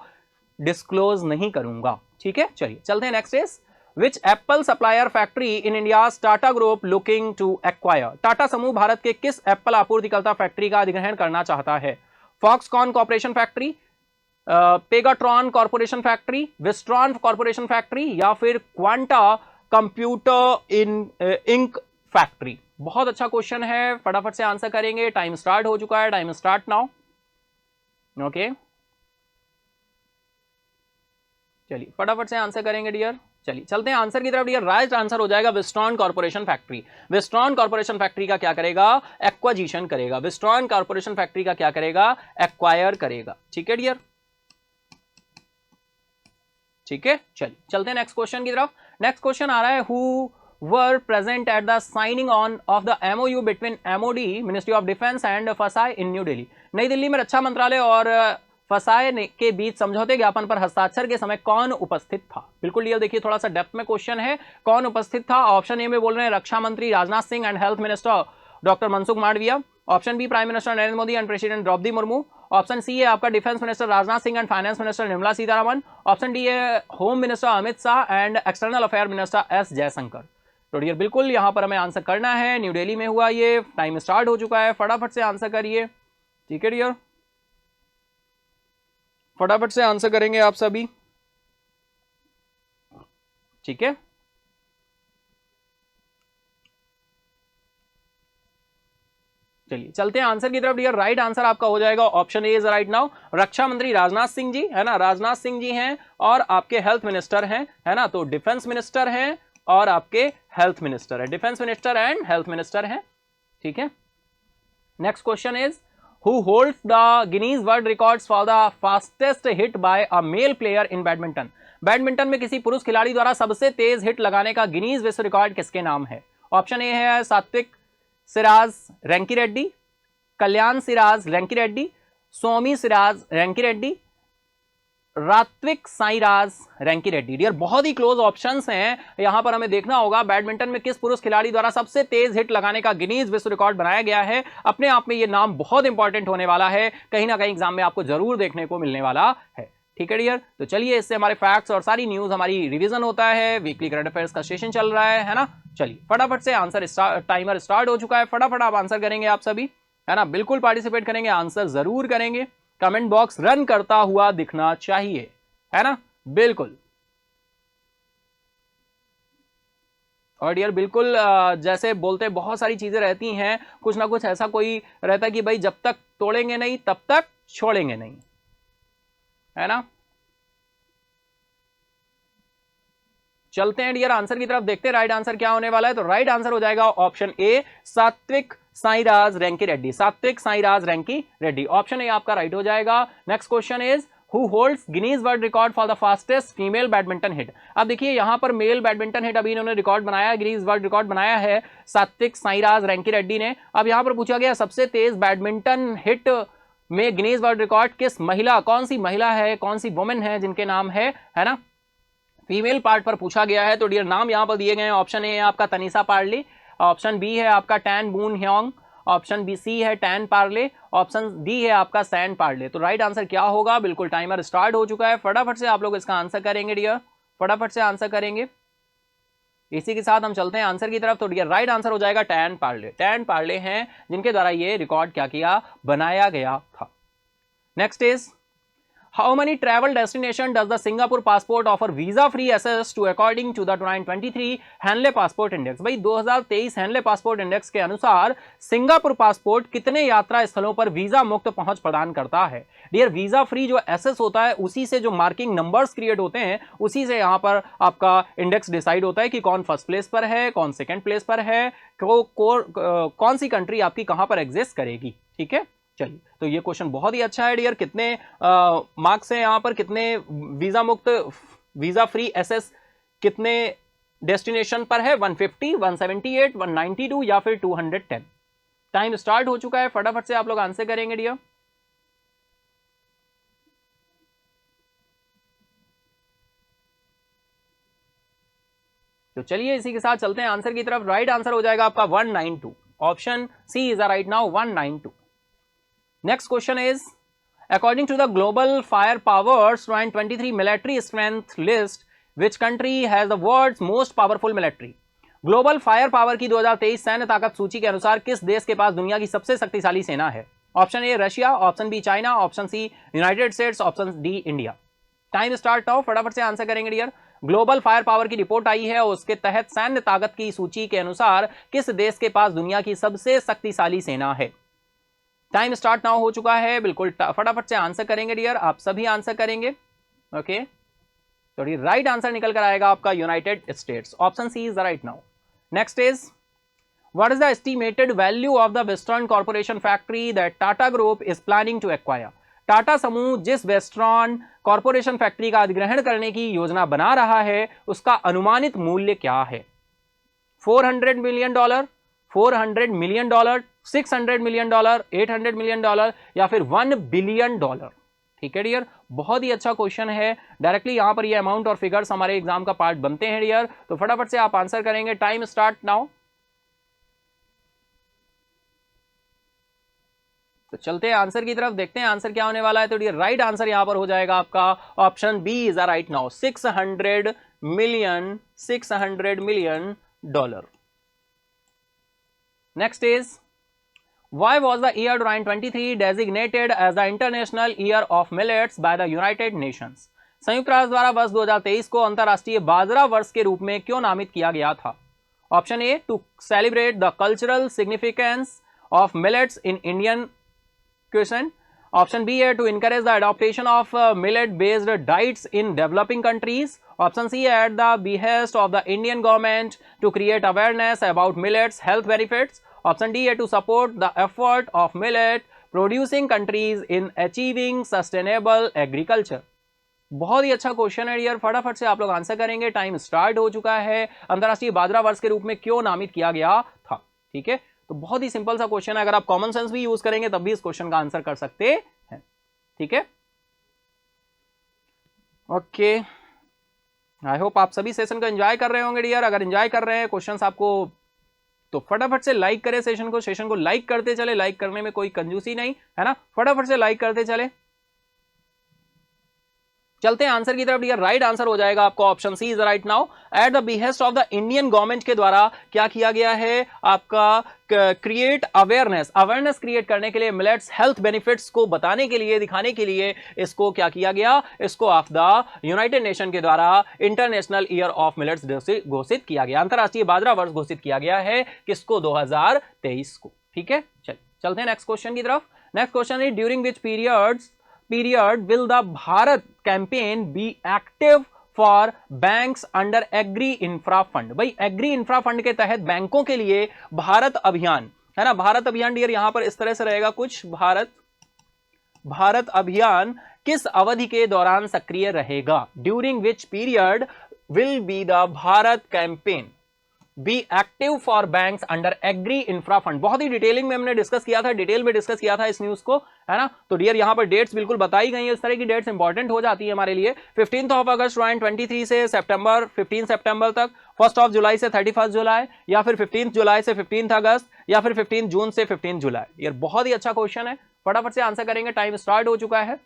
डिस्क्लोज नहीं करूंगा। ठीक है, चलिए चलते हैं next is which Apple supplier factory in India Tata group looking to acquire. Tata समूह भारत के किस एप्पल आपूर्तिकर्ता फैक्ट्री का अधिग्रहण करना चाहता है, Foxconn corporation factory, Pegatron corporation factory, Wistron corporation factory, या फिर क्वांटा कंप्यूटर इंक फैक्ट्री। बहुत अच्छा क्वेश्चन है, फटाफट से आंसर करेंगे, टाइम स्टार्ट हो चुका है, टाइम स्टार्ट नाउ। ओके, चलिए फटाफट से आंसर करेंगे डियर। चलिए चलते हैं आंसर की तरफ डियर। राइट आंसर हो जाएगा Wistron corporation factory. Wistron corporation factory का क्या करेगा, एक्वाजिशन करेगा। विस्ट्रॉन कॉर्पोरेशन फैक्ट्री का क्या करेगा, एक्वायर करेगा। ठीक है डियर, ठीक है, चलिए चलते हैं नेक्स्ट क्वेश्चन की तरफ। नेक्स्ट क्वेश्चन आ रहा है, who were present at the signing on off the MOU between MoD ministry of defence and फसाई इन न्यू दिल्ली। नई दिल्ली में रक्षा मंत्रालय और फसाए के बीच समझौते ज्ञापन पर हस्ताक्षर के समय कौन उपस्थित था। बिल्कुल डियर, देखिए थोड़ा सा डेप्थ में क्वेश्चन है, कौन उपस्थित था। ऑप्शन ए में बोल रहे हैं रक्षा मंत्री Rajnath Singh and health minister doctor Mansukh Mandaviya. Option B prime minister Narendra Modi and president Draupadi Murmu. Option C है आपका defence minister Rajnath Singh and finance minister Nirmala Sitharaman. Option D है home minister Amit Shah and external affair minister S Jaishankar. तो डियर बिल्कुल यहां पर हमें आंसर करना है, न्यू दिल्ली में हुआ ये, टाइम स्टार्ट हो चुका है, फटाफट से आंसर करिए। ठीक है डियर, फटाफट से आंसर करेंगे आप सभी। ठीक है, चलिए चलते हैं आंसर की तरफ डियर। राइट आंसर आपका हो जाएगा option A is right now, रक्षा मंत्री राजनाथ सिंह जी, है ना, राजनाथ सिंह जी हैं, और आपके हेल्थ मिनिस्टर हैं, है ना, तो डिफेंस मिनिस्टर हैं और आपके हेल्थ मिनिस्टर है, defence minister and health minister हैं। ठीक है, next question is who holds the Guinness world records for the fastest hit by a mail player in badminton. Badminton में किसी पुरुष खिलाड़ी द्वारा सबसे तेज हिट लगाने का गिनीज विश्व रिकॉर्ड किसके नाम है। ऑप्शन ए है सात्विक सिराज रैंकी रेड्डी, कल्याण सिराज रैंकी रेड्डी, स्वामी सिराज रैंकी रेड्डी, रात्विक साईराज रैंकी रेड्डी। डियर बहुत ही क्लोज ऑप्शंस हैं, यहां पर हमें देखना होगा बैडमिंटन में किस पुरुष खिलाड़ी द्वारा सबसे तेज हिट लगाने का गिनीज विश्व रिकॉर्ड बनाया गया है। अपने आप में ये नाम बहुत इंपॉर्टेंट होने वाला है, कहीं ना कहीं एग्जाम में आपको जरूर देखने को मिलने वाला है। ठीक है डियर, तो चलिए इससे हमारे फैक्ट्स और सारी न्यूज हमारी रिवीजन होता है, वीकली करंट अफेयर्स का सेशन चल रहा है ना। चलिए फटाफट से आंसर टाइमर स्टार्ट हो चुका है, फटाफट आप आंसर करेंगे आप सभी, है ना, बिल्कुल पार्टिसिपेट करेंगे, आंसर जरूर करेंगे, कमेंट बॉक्स रन करता हुआ दिखना चाहिए, है ना, बिल्कुल। और डियर बिल्कुल जैसे बोलते बहुत सारी चीजें रहती हैं, कुछ ना कुछ ऐसा कोई रहता है कि भाई जब तक तोड़ेंगे नहीं तब तक छोड़ेंगे नहीं, है ना। चलते हैं डियर आंसर की तरफ, देखते हैं राइट आंसर क्या होने वाला है। तो राइट आंसर हो जाएगा option A Satwik Sairaj रैंकी Reddy, Satwik Sairaj रैंकी Reddy, option A आपका राइट हो जाएगा। Next question is who holds Guinness world record for the fastest female badminton hit. अब देखिए यहां पर मेल बैडमिंटन हिट अभी इन्होंने रिकॉर्ड बनाया, गिनीज वर्ल्ड रिकॉर्ड बनाया है सात्विक साईराज रैंकी रेड्डी ने। अब यहां पर पूछा गया सबसे तेज बैडमिंटन हिट में गिनीज वर्ल्ड रिकॉर्ड किस महिला, कौन सी महिला है, कौन सी वुमेन है जिनके नाम है ना, फीमेल पार्ट पर पूछा गया है। तो डियर नाम यहां पर दिए गए हैं, ऑप्शन ए है आपका तनिषा पार्ले, ऑप्शन बी है आपका टैन बून ह्योंग, ऑप्शन बी सी है टैन पार्ले, ऑप्शन डी है आपका सैन पार्ले। तो राइट आंसर क्या होगा, बिल्कुल टाइमर स्टार्ट हो चुका है, फटाफट से आप लोग इसका आंसर करेंगे डियर, फटाफट से आंसर करेंगे। इसी के साथ हम चलते हैं आंसर की तरफ। तो डियर राइट आंसर हो जाएगा टैन पार्ले, टैन पार्ले हैं जिनके द्वारा ये रिकॉर्ड क्या किया, बनाया गया था। Next is how many travel destination does the Singapore passport offer visa free access to according to the 2023 Henle passport index. भाई 2023 हैनले पासपोर्ट इंडेक्स के अनुसार सिंगापुर पासपोर्ट कितने यात्रा स्थलों पर वीजा मुक्त पहुंच प्रदान करता है। डियर वीजा फ्री जो एसेस होता है उसी से जो मार्किंग नंबर्स क्रिएट होते हैं उसी से यहां पर आपका इंडेक्स डिसाइड होता है कि कौन फर्स्ट प्लेस पर है, कौन सेकेंड प्लेस पर है, कौन सी कंट्री आपकी कहां पर एग्जिस्ट करेगी। ठीक है, चलिए तो ये क्वेश्चन बहुत ही अच्छा है डियर, कितने मार्क्स हैं यहाँ पर, कितने वीजा मुक्त वीजा फ्री एसेस कितने डेस्टिनेशन पर है, 150, 178, 192 या फिर 210। टाइम स्टार्ट हो चुका है, फटाफट से आप लोग आंसर करेंगे डियर। तो चलिए इसी के साथ चलते हैं आंसर की तरफ। राइट आंसर हो जाएगा आपका 192। Option C is right now 192। Next question is according to the global firepowers 2023 military strength list which country has the world's most powerful military? Global fire power की 2023 सैन्य ताकत सूची के अनुसार किस देश के पास दुनिया की सबसे शक्तिशाली सेना है? Option A Russia, option B China, option C United States, option D India. Time start now, फटाफट से आंसर करेंगे डियर। ग्लोबल फायर पावर की रिपोर्ट आई है, उसके तहत सैन्य ताकत की सूची के अनुसार किस देश के पास दुनिया की सबसे शक्तिशाली सेना है? टाइम स्टार्ट नाउ हो चुका है, बिल्कुल फटाफट से आंसर करेंगे डियर, आप सभी आंसर करेंगे। ओके, तो राइट आंसर निकल कर आएगा आपका United States. Option C is the right now. Next is what is the estimated value of the western corporation factory that Tata group is planning to acquire? Tata समूह जिस वेस्टर्न कॉर्पोरेशन फैक्ट्री का अधिग्रहण करने की योजना बना रहा है उसका अनुमानित मूल्य क्या है? $400 मिलियन, $400 मिलियन, $600 मिलियन, $800 मिलियन या फिर $1 बिलियन? ठीक है डियर, बहुत ही अच्छा क्वेश्चन है। डायरेक्टली यहां पर ये अमाउंट और फिगर्स हमारे एग्जाम का पार्ट बनते हैं डियर, तो फटाफट से आप आंसर करेंगे। Time start now. तो चलते हैं आंसर की तरफ, देखते हैं आंसर क्या होने वाला है। तो डियर राइट आंसर यहां पर हो जाएगा आपका option B is right now, $600 million, $600 million. Next is, why was the year 2023 designated as the International Year of Millets by the United Nations? संयुक्त राष्ट्र द्वारा वर्ष 2023 को अंतर्राष्ट्रीय बाजरा वर्ष के रूप में क्यों नामित किया गया था? Option A to celebrate the cultural significance of millets in Indian question, option B है to encourage the adoption of millet based diets in developing countries, option C at the behest of the Indian government to create awareness about millets health benefits, option D है to support the effort of millet producing countries in achieving sustainable agriculture। बहुत ही अच्छा question है dear, फटाफट से आप लोग answer करेंगे। टाइम स्टार्ट हो चुका है। अंतरराष्ट्रीय बाजरा वर्ष के रूप में क्यों नामित किया गया था? ठीक है, तो बहुत ही सिंपल सा क्वेश्चन है, अगर आप कॉमन सेंस भी यूज करेंगे तब भी इस क्वेश्चन का आंसर कर सकते हैं। ठीक है, ओके, आई होप आप सभी सेशन को एंजॉय कर रहे होंगे डियर। अगर एंजॉय कर रहे हैं क्वेश्चंस आपको, तो फटाफट से लाइक करें सेशन को लाइक करते चले। लाइक करने में कोई कंजूसी नहीं है ना, फटाफट से लाइक करते चले। चलते हैं आंसर की तरफ डियर। राइट आंसर हो जाएगा आपको option C is right now, at the behest of the Indian government के द्वारा क्या किया गया है आपका? क्रिएट अवेयरनेस क्रिएट करने के लिए, मिलेट्स हेल्थ बेनिफिट्स को बताने के लिए, दिखाने के लिए इसको क्या किया गया? इसको ऑफ द यूनाइटेड नेशन के द्वारा इंटरनेशनल ईयर ऑफ मिलेट्स घोषित किया गया, अंतरराष्ट्रीय बाजरा वर्ष घोषित किया गया है। किसको? 2023 को। ठीक है, चलते हैं नेक्स्ट क्वेश्चन की तरफ। Next question is during which period will the Bharat campaign be active for banks under Agri Infra Fund? भाई एग्री इंफ्रा फंड के तहत बैंकों के लिए भारत अभियान है ना, भारत अभियान डियर यहां पर इस तरह से रहेगा कुछ, भारत अभियान किस अवधि के दौरान सक्रिय रहेगा? During which period will be the Bharat campaign be active for banks under agri infra fund? बहुत ही डिटेलिंग में हमने डिस्कस किया था, डिटेल में डिस्कस किया था इस न्यूज को, है ना। तो डियर यहां पर डेट्स बिल्कुल बताई गई है, इस तरह की डेट्स इंपॉर्टेंट हो जाती है हमारे लिए। 15 अगस्त 2023 से 15 सितंबर तक, 1 जुलाई से 31 जुलाई, या फिर 15 जुलाई से 15 अगस्त, या फिर 15 जून से 15 जुलाई। यार बहुत ही अच्छा क्वेश्चन है, फटाफट से आंसर करेंगे। टाइम स्टार्ट हो चुका है,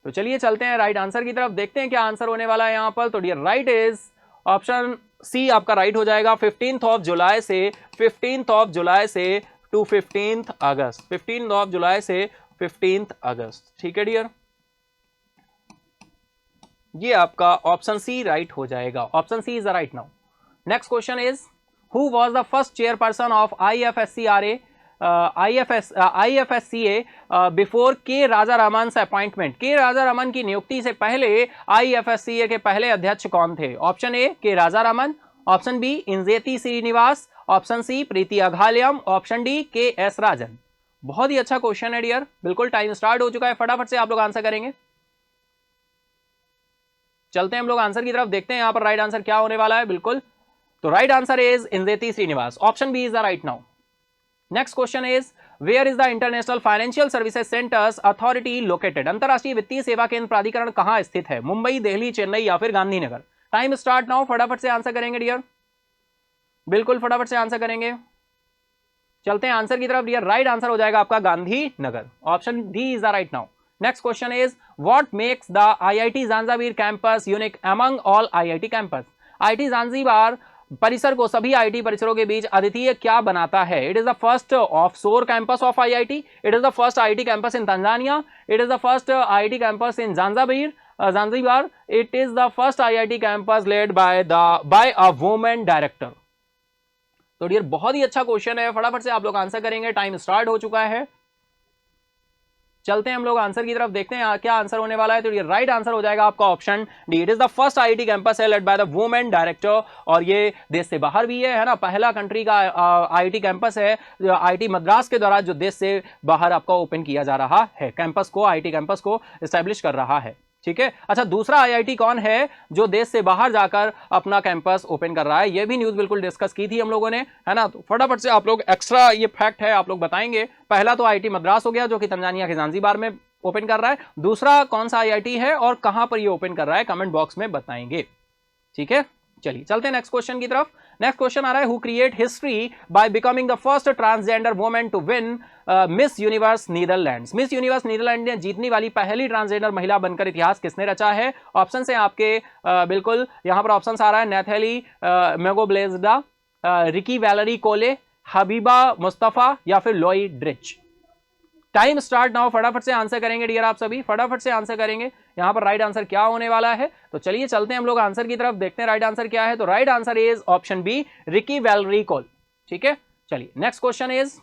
तो चलिए चलते हैं राइट आंसर की तरफ, देखते हैं क्या आंसर होने वाला है यहां पर। तो dear right is option C आपका राइट हो जाएगा, 15 जुलाई से टू 15 अगस्त, 15 जुलाई से 15 अगस्त। ठीक है डियर, ये आपका ऑप्शन सी राइट हो जाएगा। Option C is the right now. Next question is who was the first chairperson of IFSCA before K Raja Raman से अपॉइंटमेंट? के राजा रामन की नियुक्ति से पहले IFSCA के पहले अध्यक्ष कौन थे? Option A K Raja Raman, option B Injeti Srinivas, option C Preeti Aghalayam, option D K S Rajan. बहुत ही अच्छा क्वेश्चन है डियर, बिल्कुल टाइम स्टार्ट हो चुका है, फटाफट से आप लोग आंसर करेंगे। चलते हैं हम लोग आंसर की तरफ, देखते हैं यहां पर राइट आंसर क्या होने वाला है। बिल्कुल, तो right answer is Injeti Srinivas, option B is the right now. Next question is where is the international financial services centres authority located? अंतरराष्ट्रीय वित्तीय सेवा केंद्र प्राधिकरण कहां स्थित है? मुंबई, दिल्ली, चेन्नई या फिर गांधीनगर? टाइम स्टार्ट नाउ, फटाफट से आंसर करेंगे डियर, बिल्कुल फटाफट से आंसर करेंगे। चलते हैं आंसर की तरफ डियर। राइट आंसर हो जाएगा आपका Gandhinagar, option D is the right now. Next question is what makes the IIT Zanzibar campus unique among all IIT campus? IIT Zanzibar परिसर को सभी आईआईटी परिसरों के बीच अद्वितीय क्या बनाता है? It is the first offshore campus of IIT, it is the first IIT campus in Tanzania, it is the first IIT campus in Zanzibar, it is the first IIT campus led by a women director. तो dear बहुत ही अच्छा question है, फटाफट से आप लोग answer करेंगे, टाइम स्टार्ट हो चुका है। चलते हैं हम लोग आंसर की तरफ, देखते हैं क्या आंसर होने वाला है। तो ये राइट आंसर हो जाएगा आपका option D, it is the first IIT campus है led by the women director, और ये देश से बाहर भी है ना, पहला कंट्री का आईआईटी कैंपस है आईआईटी मद्रास के द्वारा जो देश से बाहर आपका ओपन किया जा रहा है, कैंपस को, आईआईटी कैंपस को एस्टैब्लिश कर रहा है। ठीक है, अच्छा दूसरा आईआईटी कौन है जो देश से बाहर जाकर अपना कैंपस ओपन कर रहा है? ये भी न्यूज़ बिल्कुल डिस्कस की थी हम लोगों ने, है ना। तो फटाफट से आप लोग एक्स्ट्रा ये फैक्ट है आप लोग बताएंगे। पहला तो आईआईटी मद्रास हो गया जो कि तंजानिया के ज़ांज़ीबार में ओपन कर रहा है, दूसरा कौन सा आईआईटी है और कहां पर ये ओपन कर रहा है कमेंट बॉक्स में बताएंगे। ठीक है, चलिए चलते हैं नेक्स्ट क्वेश्चन की तरफ। नेक्स्ट क्वेश्चन आ रहा है who create history by becoming the first transgender woman to win Miss Universe Netherlands? Miss Universe Netherland ने जीतने वाली पहली ट्रांसजेंडर महिला बनकर इतिहास किसने रचा है? ऑप्शन है आपके बिल्कुल यहां पर ऑप्शन आ रहा है नैथेली मेगोब्लेजडा, रिकी वैलरी कोले, हबीबा मुस्तफा या फिर लोई ड्रिच। टाइम स्टार्ट नाउ, फटाफट से आंसर करेंगे डियर, आप सभी फटाफट से आंसर करेंगे। यहां पर राइट आंसर क्या होने वाला है? तो चलिए चलते हैं हम लोग आंसर की तरफ, देखते हैं राइट आंसर क्या है। तो right answer is option B, Rikkie Valerie Kole. ठीक है, चलिए नेक्स्ट क्वेश्चन इज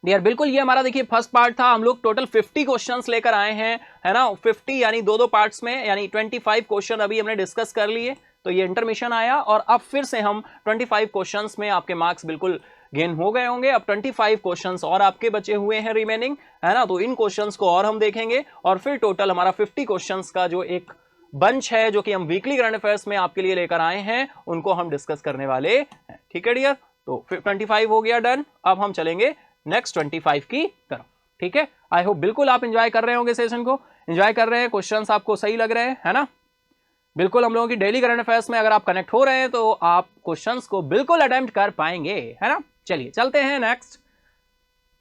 डियर, बिल्कुल ये हमारा देखिए फर्स्ट पार्ट था, हम लोग टोटल 50 क्वेश्चंस लेकर आए हैं, है ना, 50 यानी दो पार्ट्स में, यानी 25 क्वेश्चन अभी हमने डिस्कस कर लिए। तो ये इंटरमिशन आया और अब फिर से हम 25 क्वेश्चंस में आपके मार्क्स बिल्कुल गेन हो गए होंगे। अब 25 क्वेश्चंस और आपके बचे हुए हैं रिमेनिंग, है ना। तो इन क्वेश्चंस को और हम देखेंगे और फिर टोटल हमारा 50 क्वेश्चंस का जो एक बंच है जो कि हम वीकली करंट अफेयर्स में आपके लिए लेकर आए हैं उनको हम डिस्कस करने वाले हैं। ठीक है डियर, तो 25 हो गया डन। अब हम चलेंगे नेक्स्ट 25 की तरफ। ठीक है, आई होप बिल्कुल आप एंजॉय कर रहे होंगे, सेशन को एंजॉय कर रहे हैं, क्वेश्चंस आपको सही लग रहे हैं, है ना। बिल्कुल हम लोगों की डेली करंट अफेयर्स में अगर आप कनेक्ट हो रहे हैं तो आप क्वेश्चंस को बिल्कुल अटेम्प्ट कर पाएंगे, है ना। चलिए चलते हैं नेक्स्ट।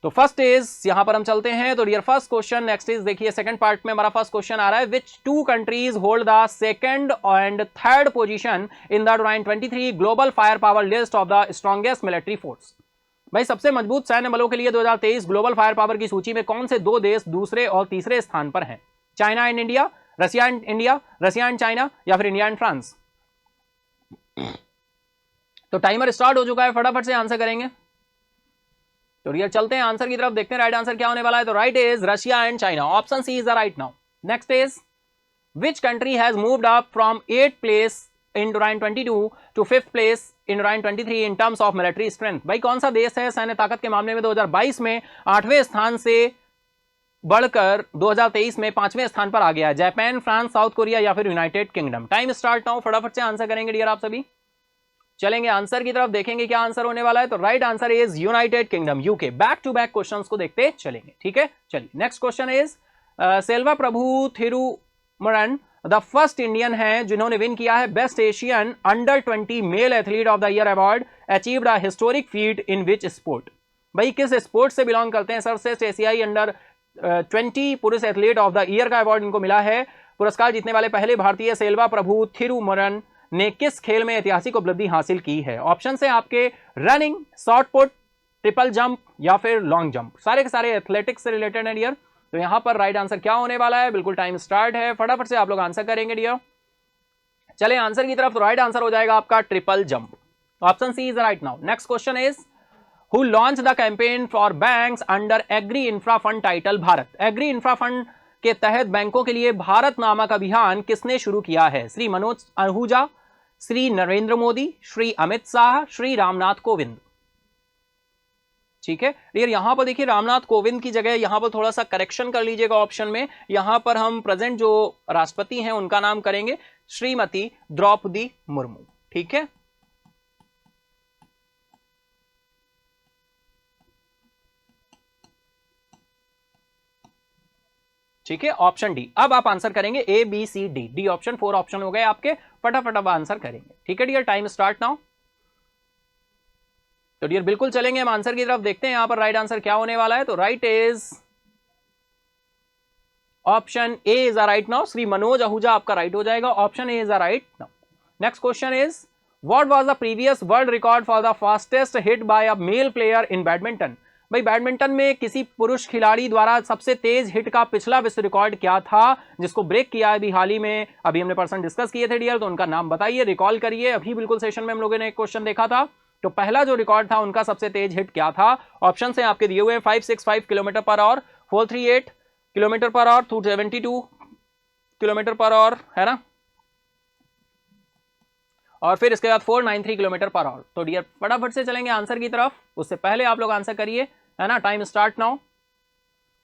तो फर्स्ट इज यहां पर हम चलते हैं, तो dear first question next is देखिए सेकंड पार्ट में हमारा फर्स्ट क्वेश्चन आ रहा है, which two countries hold the second and third position in the 2023 global fire power list of the strongest military force? भाई सबसे मजबूत सैन्य बलों के लिए 2023 ग्लोबल फायर पावर की सूची में कौन से दो देश दूसरे और तीसरे स्थान पर हैं? China and India, Russia and India, Russia and China या फिर इंडिया एंड फ्रांस? तो टाइमर स्टार्ट हो चुका है, फटाफट से आंसर करेंगे। तो रियल चलते हैं आंसर की तरफ, देखते हैं राइट आंसर क्या होने वाला है। तो right is Russia and China, option C is the right now. Next is which country has moved up from 8th place in 2022 to 5th place in 2023 in terms of military strength? भाई कौन सा देश है सैन्य ताकत के मामले में 2022 में 8वें स्थान से बढ़कर 2023 में 5वें स्थान पर आ गया? जापान, फ्रांस, साउथ कोरिया या फिर United kingdom? Time start now, फटाफट से आंसर करेंगे डियर आप सभी। चलेंगे आंसर की तरफ, देखेंगे क्या आंसर होने वाला है। तो right answer is United Kingdom, UK. Back to back questions को देखते चलेंगे। ठीक है, चलिए next question is Selva Prabhu Thirumaran the first Indian है जिन्होंने विन किया है best Asian under 20 male athlete of the year award, achieved a historic feat in which sport? भाई किस स्पोर्ट से बिलोंग करते हैं? सर्वश्रेष्ठ एशियाई अंडर 20 पुरुष एथलीट ऑफ द ईयर का अवार्ड इनको मिला है। पुरस्कार जीतने वाले पहले भारतीय सेल्वा प्रभु थिरुमरन ने किस खेल में ऐतिहासिक उपलब्धि हासिल की है? ऑप्शन है आपके running, short put, triple jump या फिर लॉन्ग जंप। सारे के सारे एथलेटिक्स से रिलेटेड है डियर। तो यहां पर राइट आंसर क्या होने वाला है? बिल्कुल टाइम स्टार्ट है, फटाफट से आप लोग आंसर करेंगे डियर। चले आंसर की तरफ, तो राइट आंसर हो जाएगा आपका triple jump, option C is right now. Next question is who launch the campaign for banks under agri infra fund title Bharat? Agri infra fund के तहत बैंकों के लिए भारत नामक अभियान किसने शुरू किया है? श्री मनोज आहूजा, श्री नरेंद्र मोदी, श्री अमित शाह, श्री रामनाथ कोविंद? ठीक है डियर, यहां पर देखिए रामनाथ कोविंद की जगह यहां पर थोड़ा सा करेक्शन कर लीजिएगा ऑप्शन में। यहां पर हम प्रेजेंट जो राष्ट्रपति हैं उनका नाम करेंगे श्रीमती द्रौपदी मुर्मू। ठीक है, ठीक है, ऑप्शन डी। अब आप आंसर करेंगे A B C D, D option, 4 option हो गए आपके, फटाफट अब आंसर करेंगे। ठीक है डियर, टाइम स्टार्ट नाउ। तो डियर बिल्कुल चलेंगे हम आंसर की तरफ, देखते हैं यहां पर राइट आंसर क्या होने वाला है। तो right is option A is a right now. Shri Manoj Ahuja आपका राइट हो जाएगा, option A is a right now. Next question is what was the previous world record for the fastest hit by a mail player in badminton. भाई badminton में किसी पुरुष खिलाड़ी द्वारा सबसे तेज हिट का पिछला विश्व रिकॉर्ड क्या था, जिसको ब्रेक किया है अभी हाल ही में, अभी हमने पर्सन डिस्कस किए थे डियर, तो उनका नाम बताइए, रिकॉल करिए। अभी बिल्कुल सेशन में हम लोगों ने एक क्वेश्चन देखा था, तो पहला जो रिकॉर्ड था उनका सबसे तेज हिट क्या था। ऑप्शन से आपके दिए हुए हैं 565 kilometre per hour, 438 kilometre per hour, 272 kilometre per hour, है ना, और फिर इसके बाद 493 किलोमीटर पर आवर। तो डियर फटाफट से चलेंगे आंसर की तरफ, उससे पहले आप लोग आंसर करिए, है ना, टाइम स्टार्ट नाउ।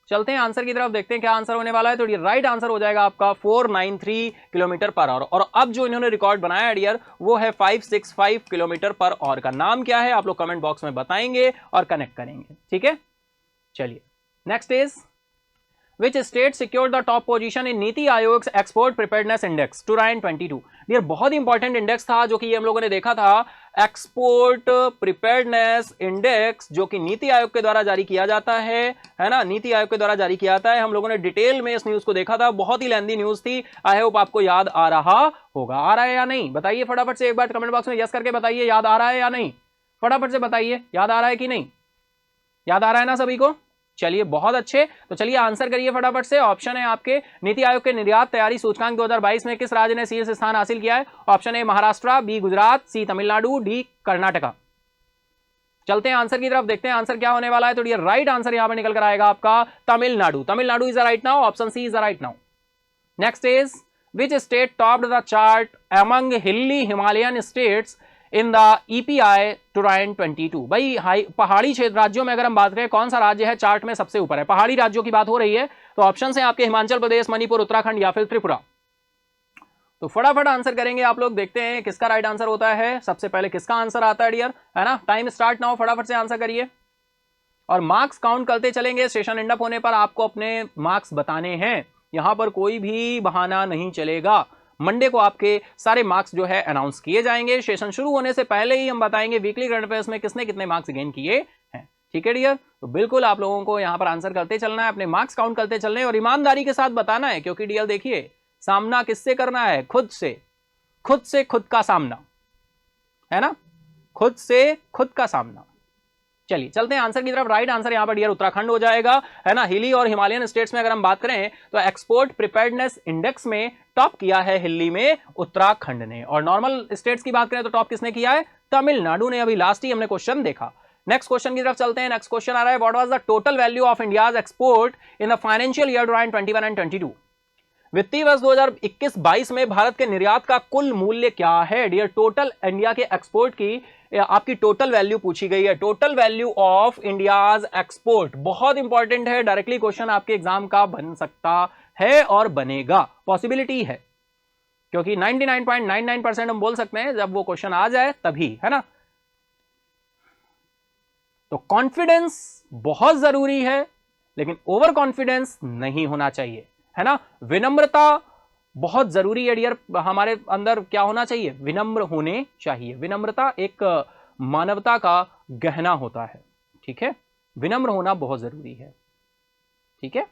चलते हैं आंसर की तरफ, देखते हैं क्या आंसर होने वाला है। तो डियर राइट आंसर हो जाएगा आपका 493 किलोमीटर पर आवर, और अब जो इन्होंने रिकॉर्ड बनाया है डियर वो है 565 किलोमीटर पर आवर का। नाम क्या है आप लोग कमेंट बॉक्स में बताएंगे और कनेक्ट करेंगे। ठीक है, चलिए next is Which state secured the top position in NITI Aayog export preparedness index 2022। ये बहुत इंपॉर्टेंट इंडेक्स था जो कि ये हम लोगों ने देखा था, एक्सपोर्ट प्रिपेयर्डनेस इंडेक्स, जो कि नीति आयोग के द्वारा जारी किया जाता है ना, नीति आयोग के द्वारा जारी किया जाता है। हम लोगों ने डिटेल में इस न्यूज को देखा था, बहुत ही लेंथी न्यूज थी। आई होप आपको याद आ रहा होगा, आ रहा है या नहीं बताइए फटाफट से, एक बार कमेंट बॉक्स में यस करके बताइए याद आ रहा है या नहीं, फटाफट से बताइए याद आ रहा है कि नहीं, याद आ रहा है ना सभी को। चलिए बहुत अच्छे, तो चलिए आंसर करिए फटाफट से। ऑप्शन है आपके, नीति आयोग के निर्यात तैयारी सूचकांक 2022 में किस राज्य ने शीर्ष स्थान हासिल किया है। Option A Maharashtra, B Gujarat, C Tamil Nadu, D Karnataka. चलते हैं आंसर की तरफ, देखते हैं आंसर क्या होने वाला है। तो ये राइट आंसर यहां पर निकल कर आएगा आपका Tamil Nadu, Tamil Nadu is right now, option C is right now. Next is which state topped the chart among hilly Himalayan states in the EPI 2022। भाई पहाड़ी क्षेत्र राज्यों में अगर हम बात करें, कौन सा राज्य है चार्ट में सबसे ऊपर है, पहाड़ी राज्यों की बात हो रही है। तो ऑप्शन है आपके हिमाचल प्रदेश, मणिपुर, उत्तराखंड या फिर त्रिपुरा। तो फटाफट आंसर करेंगे आप लोग, देखते हैं किसका राइट आंसर होता है, सबसे पहले किसका आंसर आता है डियर, है ना। टाइम स्टार्ट नाउ, फटाफट से आंसर करिए और मार्क्स काउंट करते चलेंगे। सेशन एंड अप होने पर आपको अपने मार्क्स बताने हैं, यहां पर कोई भी बहाना नहीं चलेगा। मंडे को आपके सारे मार्क्स जो है अनाउंस किए जाएंगे। सेशन शुरू होने से पहले ही हम बताएंगे वीकली करंट अफेयर्स में किसने कितने मार्क्स गेन किए हैं। ठीक है डियर, तो बिल्कुल आप लोगों को यहां पर आंसर करते चलना है, अपने मार्क्स काउंट करते चलने हैं और ईमानदारी के साथ बताना है, क्योंकि डियर देखिए सामना किससे करना है, खुद से खुद का सामना, है ना, खुद से खुद का सामना। चलिए चलते हैं आंसर की तरफ। राइट आंसर यहां पर डियर उत्तराखंड हो जाएगा, है ना। हिली और हिमालयन स्टेट्स में अगर हम बात करें तो एक्सपोर्ट प्रिपेयर्डनेस इंडेक्स में टॉप किया है हिली में उत्तराखंड ने, और नॉर्मल स्टेट्स की बात करें तो टॉप किसने किया है, तमिलनाडु ने। अभी लास्ट ही हमने क्वेश्चन देखा। नेक्स्ट क्वेश्चन की तरफ चलते हैं। नेक्स्ट क्वेश्चन आ रहा है, what was the total value of India's export in the financial year 2021 and 22। वित्तीय वर्ष 2021-22 में भारत के निर्यात का कुल मूल्य क्या है डियर। टोटल इंडिया के एक्सपोर्ट की आपकी टोटल वैल्यू पूछी गई है, total value of India's export. बहुत इंपॉर्टेंट है, डायरेक्टली क्वेश्चन आपके एग्जाम का बन सकता है और बनेगा, पॉसिबिलिटी है, क्योंकि 99.99% हम बोल सकते हैं जब वो क्वेश्चन आ जाए तभी, है ना। तो कॉन्फिडेंस बहुत जरूरी है, लेकिन ओवर कॉन्फिडेंस नहीं होना चाहिए, है ना। विनम्रता बहुत जरूरी है डियर, हमारे अंदर क्या होना चाहिए, विनम्र होने चाहिए। विनम्रता एक मानवता का गहना होता है, ठीक है, विनम्र होना बहुत जरूरी है, ठीक है,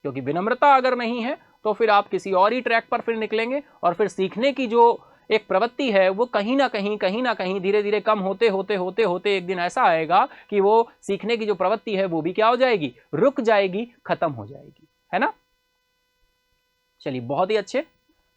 क्योंकि विनम्रता अगर नहीं है तो फिर आप किसी और ही ट्रैक पर फिर निकलेंगे, और फिर सीखने की जो एक प्रवृत्ति है वो कहीं ना कहीं धीरे धीरे कम होते होते एक दिन ऐसा आएगा कि वो सीखने की जो प्रवृत्ति है वो भी क्या हो जाएगी, रुक जाएगी, खत्म हो जाएगी, है ना। चलिए बहुत ही अच्छे,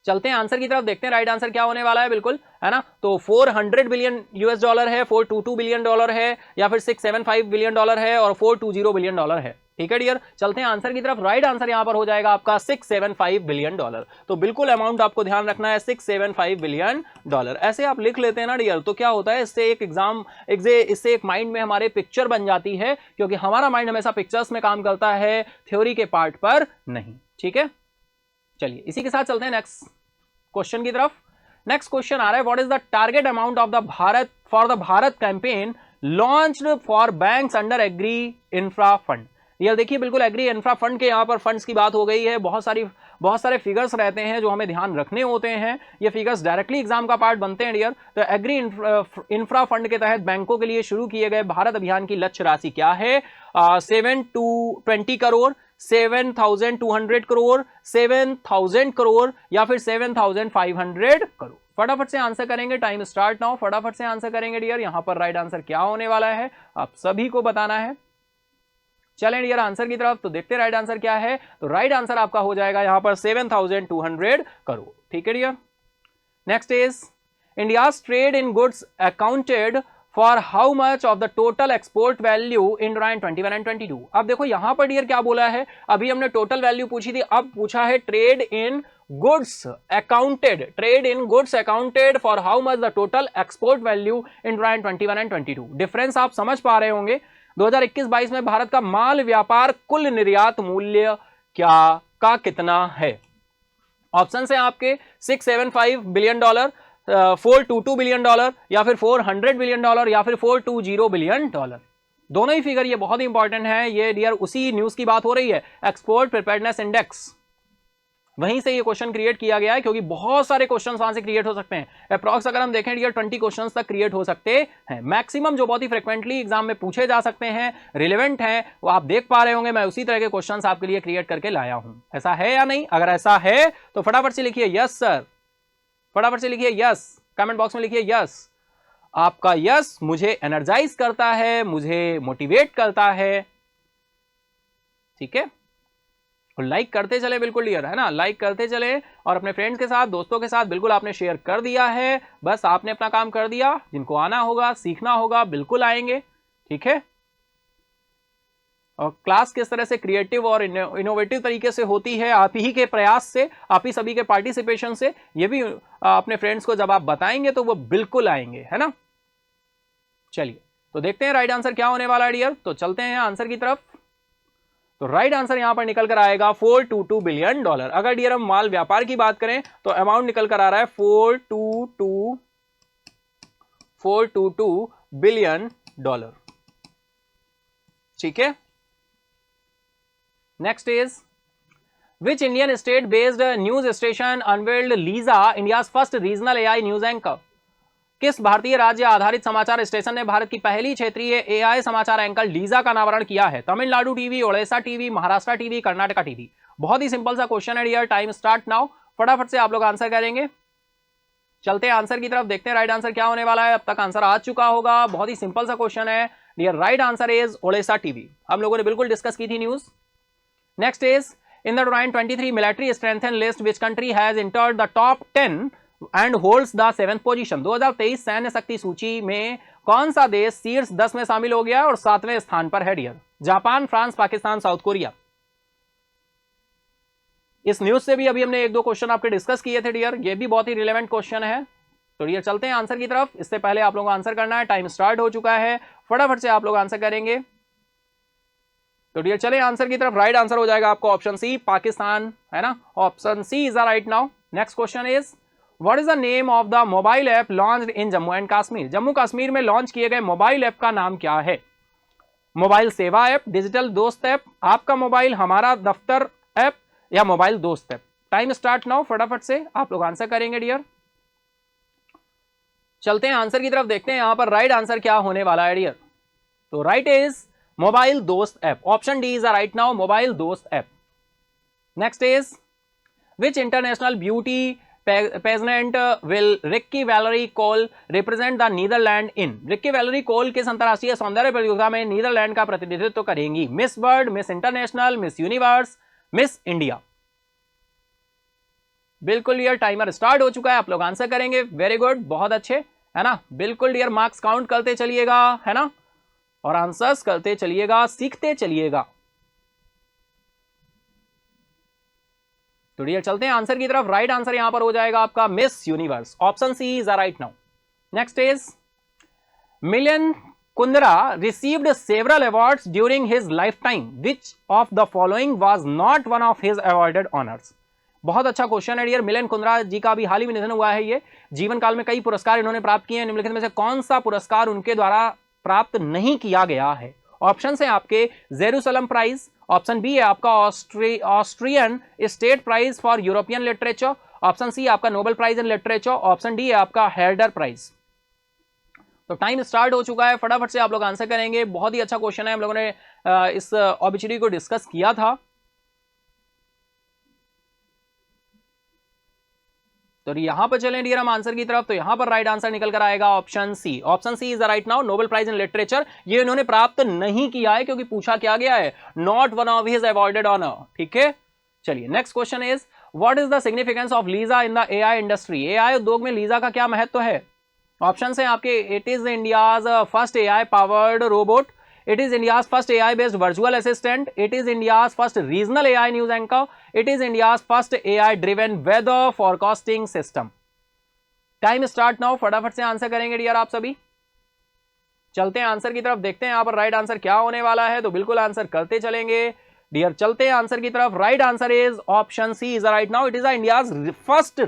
चलते हैं आंसर की तरफ, देखते हैं राइट आंसर क्या होने वाला है, बिल्कुल, है ना। तो 400 बिलियन US डॉलर है, 422 बिलियन डॉलर है, या फिर 675 बिलियन डॉलर है, और 420 बिलियन डॉलर है। ठीक है डियर, चलते हैं आंसर की तरफ। राइट आंसर यहां पर हो जाएगा आपका 675 बिलियन डॉलर। तो बिल्कुल अमाउंट आपको ध्यान रखना है, 675 बिलियन डॉलर। ऐसे आप लिख लेते हैं ना डियर, तो क्या होता है, इससे एक माइंड में हमारे पिक्चर बन जाती है, क्योंकि हमारा माइंड हमेशा पिक्चर्स में काम करता है, थ्योरी के पार्ट पर नहीं। ठीक है, चलिए इसी के साथ चलते हैं नेक्स्ट क्वेश्चन की तरफ। नेक्स्ट क्वेश्चन आ रहा है, what is the target amount of the Bharat for the Bharat campaign launched for banks under agri infra fund. ये देखिए बिल्कुल एग्री इंफ्रा फंड के यहाँ पर फंड्स की बात हो गई है। बहुत सारे फिगर्स रहते हैं जो हमें ध्यान रखने होते हैं। ये फिगर्स डायरेक्टली एग्जाम का पार्ट बनते हैं डियर। तो एग्री इंफ्रा फंड के तहत बैंकों के लिए शुरू किए गए भारत अभियान की लक्ष्य राशि क्या है? 720 करोड़, 7,200 करोड़, 7,000 करोड़ या फिर 7,500 करोड़। फटाफट से आंसर करेंगे, टाइम स्टार्ट नाउ। फटाफट से आंसर करेंगे डियर। यहां पर राइट आंसर क्या होने वाला है आप सभी को बताना है। चलें डियर आंसर की तरफ, तो देखते हैं राइट आंसर क्या है। तो राइट आंसर आपका हो जाएगा यहां पर 7,200 करोड़। ठीक है dear. Next is India's trade in goods accounted for how much of the total export value in 21 and 22। अब देखो यहां पर डियर क्या बोला है, अभी हमने टोटल वैल्यू पूछी थी, अब पूछा है trade in goods accounted, trade in goods accounted for how much the total export value in 21 and 22। Difference आप समझ पा रहे होंगे। 2021-22 में भारत का माल व्यापार कुल निर्यात मूल्य क्या का कितना है? ऑप्शन है आपके $675 बिलियन, $422 बिलियन या फिर $400 बिलियन या फिर $420 बिलियन। दोनों ही फिगर ये बहुत ही इंपॉर्टेंट है। ये डियर उसी न्यूज की बात हो रही है, एक्सपोर्ट प्रिपेयर्डनेस इंडेक्स, वहीं से ये क्वेश्चन क्रिएट किया गया है, क्योंकि बहुत सारे क्वेश्चंस वहां से क्रिएट हो सकते हैं। अप्रॉक्स अगर हम देखें डियर 20 क्वेश्चंस तक क्रिएट हो सकते हैं मैक्सिमम, जो बहुत ही फ्रिक्वेंटली एग्जाम में पूछे जा सकते हैं, रिलेवेंट हैं, वो आप देख पा रहे होंगे। मैं उसी तरह के क्वेश्चंस आपके लिए क्रिएट करके लाया हूं। ऐसा है या नहीं? अगर ऐसा है तो फटाफट से लिखिए यस सर, फटाफट से लिखिए यस, कमेंट बॉक्स में लिखिए यस। आपका यस मुझे एनर्जाइज करता है, मुझे मोटिवेट करता है। ठीक है, और लाइक करते चले बिल्कुल डियर, है ना, लाइक करते चले और अपने फ्रेंड्स के साथ, दोस्तों के साथ बिल्कुल आपने शेयर कर दिया है। बस आपने अपना काम कर दिया। जिनको आना होगा, सीखना होगा, बिल्कुल आएंगे। ठीक है, और क्लास किस तरह से क्रिएटिव और इनोवेटिव तरीके से होती है, आप ही के प्रयास से, आप ही सभी के पार्टिसिपेशन से, ये भी अपने फ्रेंड्स को जब आप बताएंगे तो वो बिल्कुल आएंगे, है ना। चलिए तो देखते हैं राइट आंसर क्या होने वाला है डियर। तो चलते हैं आंसर की तरफ। तो राइट आंसर यहां पर निकल कर आएगा $422 बिलियन। अगर डियर हम माल व्यापार की बात करें तो अमाउंट निकल कर आ रहा है $422 बिलियन। ठीक है, next is which Indian state based news station unveiled Lisa India's first regional AI news anchor. किस भारतीय राज्य आधारित समाचार स्टेशन ने भारत की पहली क्षेत्रीय एआई समाचार एंकर लीजा का अनावरण किया है? Tamil Nadu TV, Odisha TV, Maharashtra TV, Karnataka TV. बहुत ही सिंपल सा क्वेश्चन है डियर। Time start now. फटाफट से आप लोग आंसर करेंगे। चलते हैं आंसर की तरफ, देखते हैं राइट आंसर क्या होने वाला है। अब तक आंसर आ चुका होगा। बहुत ही सिंपल सा क्वेश्चन है dear. Right answer is Odisha TV. हम लोगों ने बिल्कुल डिस्कस की थी news. Next is in the 2023 military strengthen list which country has entered the top 10 and holds the 7th position. 2023 सैन्य शक्ति सूची में कौन सा देश शीर्ष 10 में शामिल हो गया और 7वें स्थान पर है dear? Japan, France, Pakistan, South Korea. इस न्यूज से भी अभी हमने 1-2 क्वेश्चन आपके डिस्कस किए थे डियर। ये भी बहुत ही रिलेवेंट क्वेश्चन है। तो डियर चलते हैं आंसर की तरफ। इससे पहले आप लोगों को आंसर करना है। टाइम स्टार्ट हो चुका है, फटाफट से आप लोग आंसर करेंगे। तो डियर चले आंसर की तरफ। राइट आंसर हो जाएगा आपको ऑप्शन सी, पाकिस्तान, है ना। Option C is the right now. Next question is what is the name of the mobile app launched in Jammu and Kashmir. Jammu Kashmir में लॉन्च किए गए मोबाइल ऐप का नाम क्या है? मोबाइल सेवा ऐप, डिजिटल दोस्त ऐप, आपका मोबाइल हमारा दफ्तर ऐप या mobile Dost app. Time start now. फटाफट से आप लोग आंसर करेंगे डियर। चलते हैं आंसर की तरफ, देखते हैं यहां पर राइट आंसर क्या होने वाला है डियर। तो right is mobile Dost app. Option D is right now, mobile Dost app. Next is which international beauty pageant will Rikkie Valerie Kole represent the Netherlands in. Rikkie Valerie Kole किस अंतरराष्ट्रीय सौंदर्य प्रतियोगिता में नीदरलैंड का प्रतिनिधित्व करेंगी? Miss World, Miss International, Miss Universe, Miss India. बिल्कुल dear timer start हो चुका है। आप लोग आंसर करेंगे। वेरी गुड, बहुत अच्छे, है ना। बिल्कुल डियर मार्क्स काउंट करते चलिएगा, है ना, और आंसर्स करते चलिएगा, सीखते चलिएगा। तो डियर चलते हैं आंसर की तरफ। राइट आंसर यहां पर हो जाएगा आपका Miss Universe. Option C is right now. Next is Milan Kundera received several awards during his life time, which of the following was not one of his awarded honours. बहुत अच्छा question है dear. Million Kundra जी का अभी हाल ही में निधन हुआ है। ये जीवन काल में कई पुरस्कार इन्होंने प्राप्त किए हैं। निम्नलिखित में से कौन सा पुरस्कार उनके द्वारा प्राप्त नहीं किया गया है? ऑप्शन है आपके जेरूसलम प्राइज, ऑप्शन बी है आपका Austrian state prize for European literature, option C आपका Nobel prize in literature, option D है आपका हेर्डर प्राइज। तो टाइम स्टार्ट हो चुका है, फटाफट से आप लोग आंसर करेंगे। बहुत ही अच्छा क्वेश्चन है, हम लोगों ने इस ऑब्जेक्टिव को डिस्कस किया था। तो यहां पर चलें डियर हम आंसर की तरफ, तो यहां पर राइट आंसर निकल कर आएगा option C. Option C is right now. Nobel prize in literature ये इन्होंने प्राप्त नहीं किया है, क्योंकि पूछा क्या गया है, not one of his awarded honour. ठीक है, चलिए next question is what is the significance of Lisa in the AI industry. AI उद्योग में लीजा का क्या महत्व है। ऑप्शन है आपके, it is India's first AI powered robot, it is India's first AI based virtual assistant, it is India's first regional AI news anchor, it is India's first AI driven weather forecasting system। Time start now, फटाफट से answer करेंगे dear आप सभी। चलते हैं answer की तरफ, देखते हैं यहां पर राइट आंसर क्या होने वाला है। तो बिल्कुल आंसर करते चलेंगे डियर, चलते हैं आंसर की तरफ। Right answer is option C is right now. It is India's first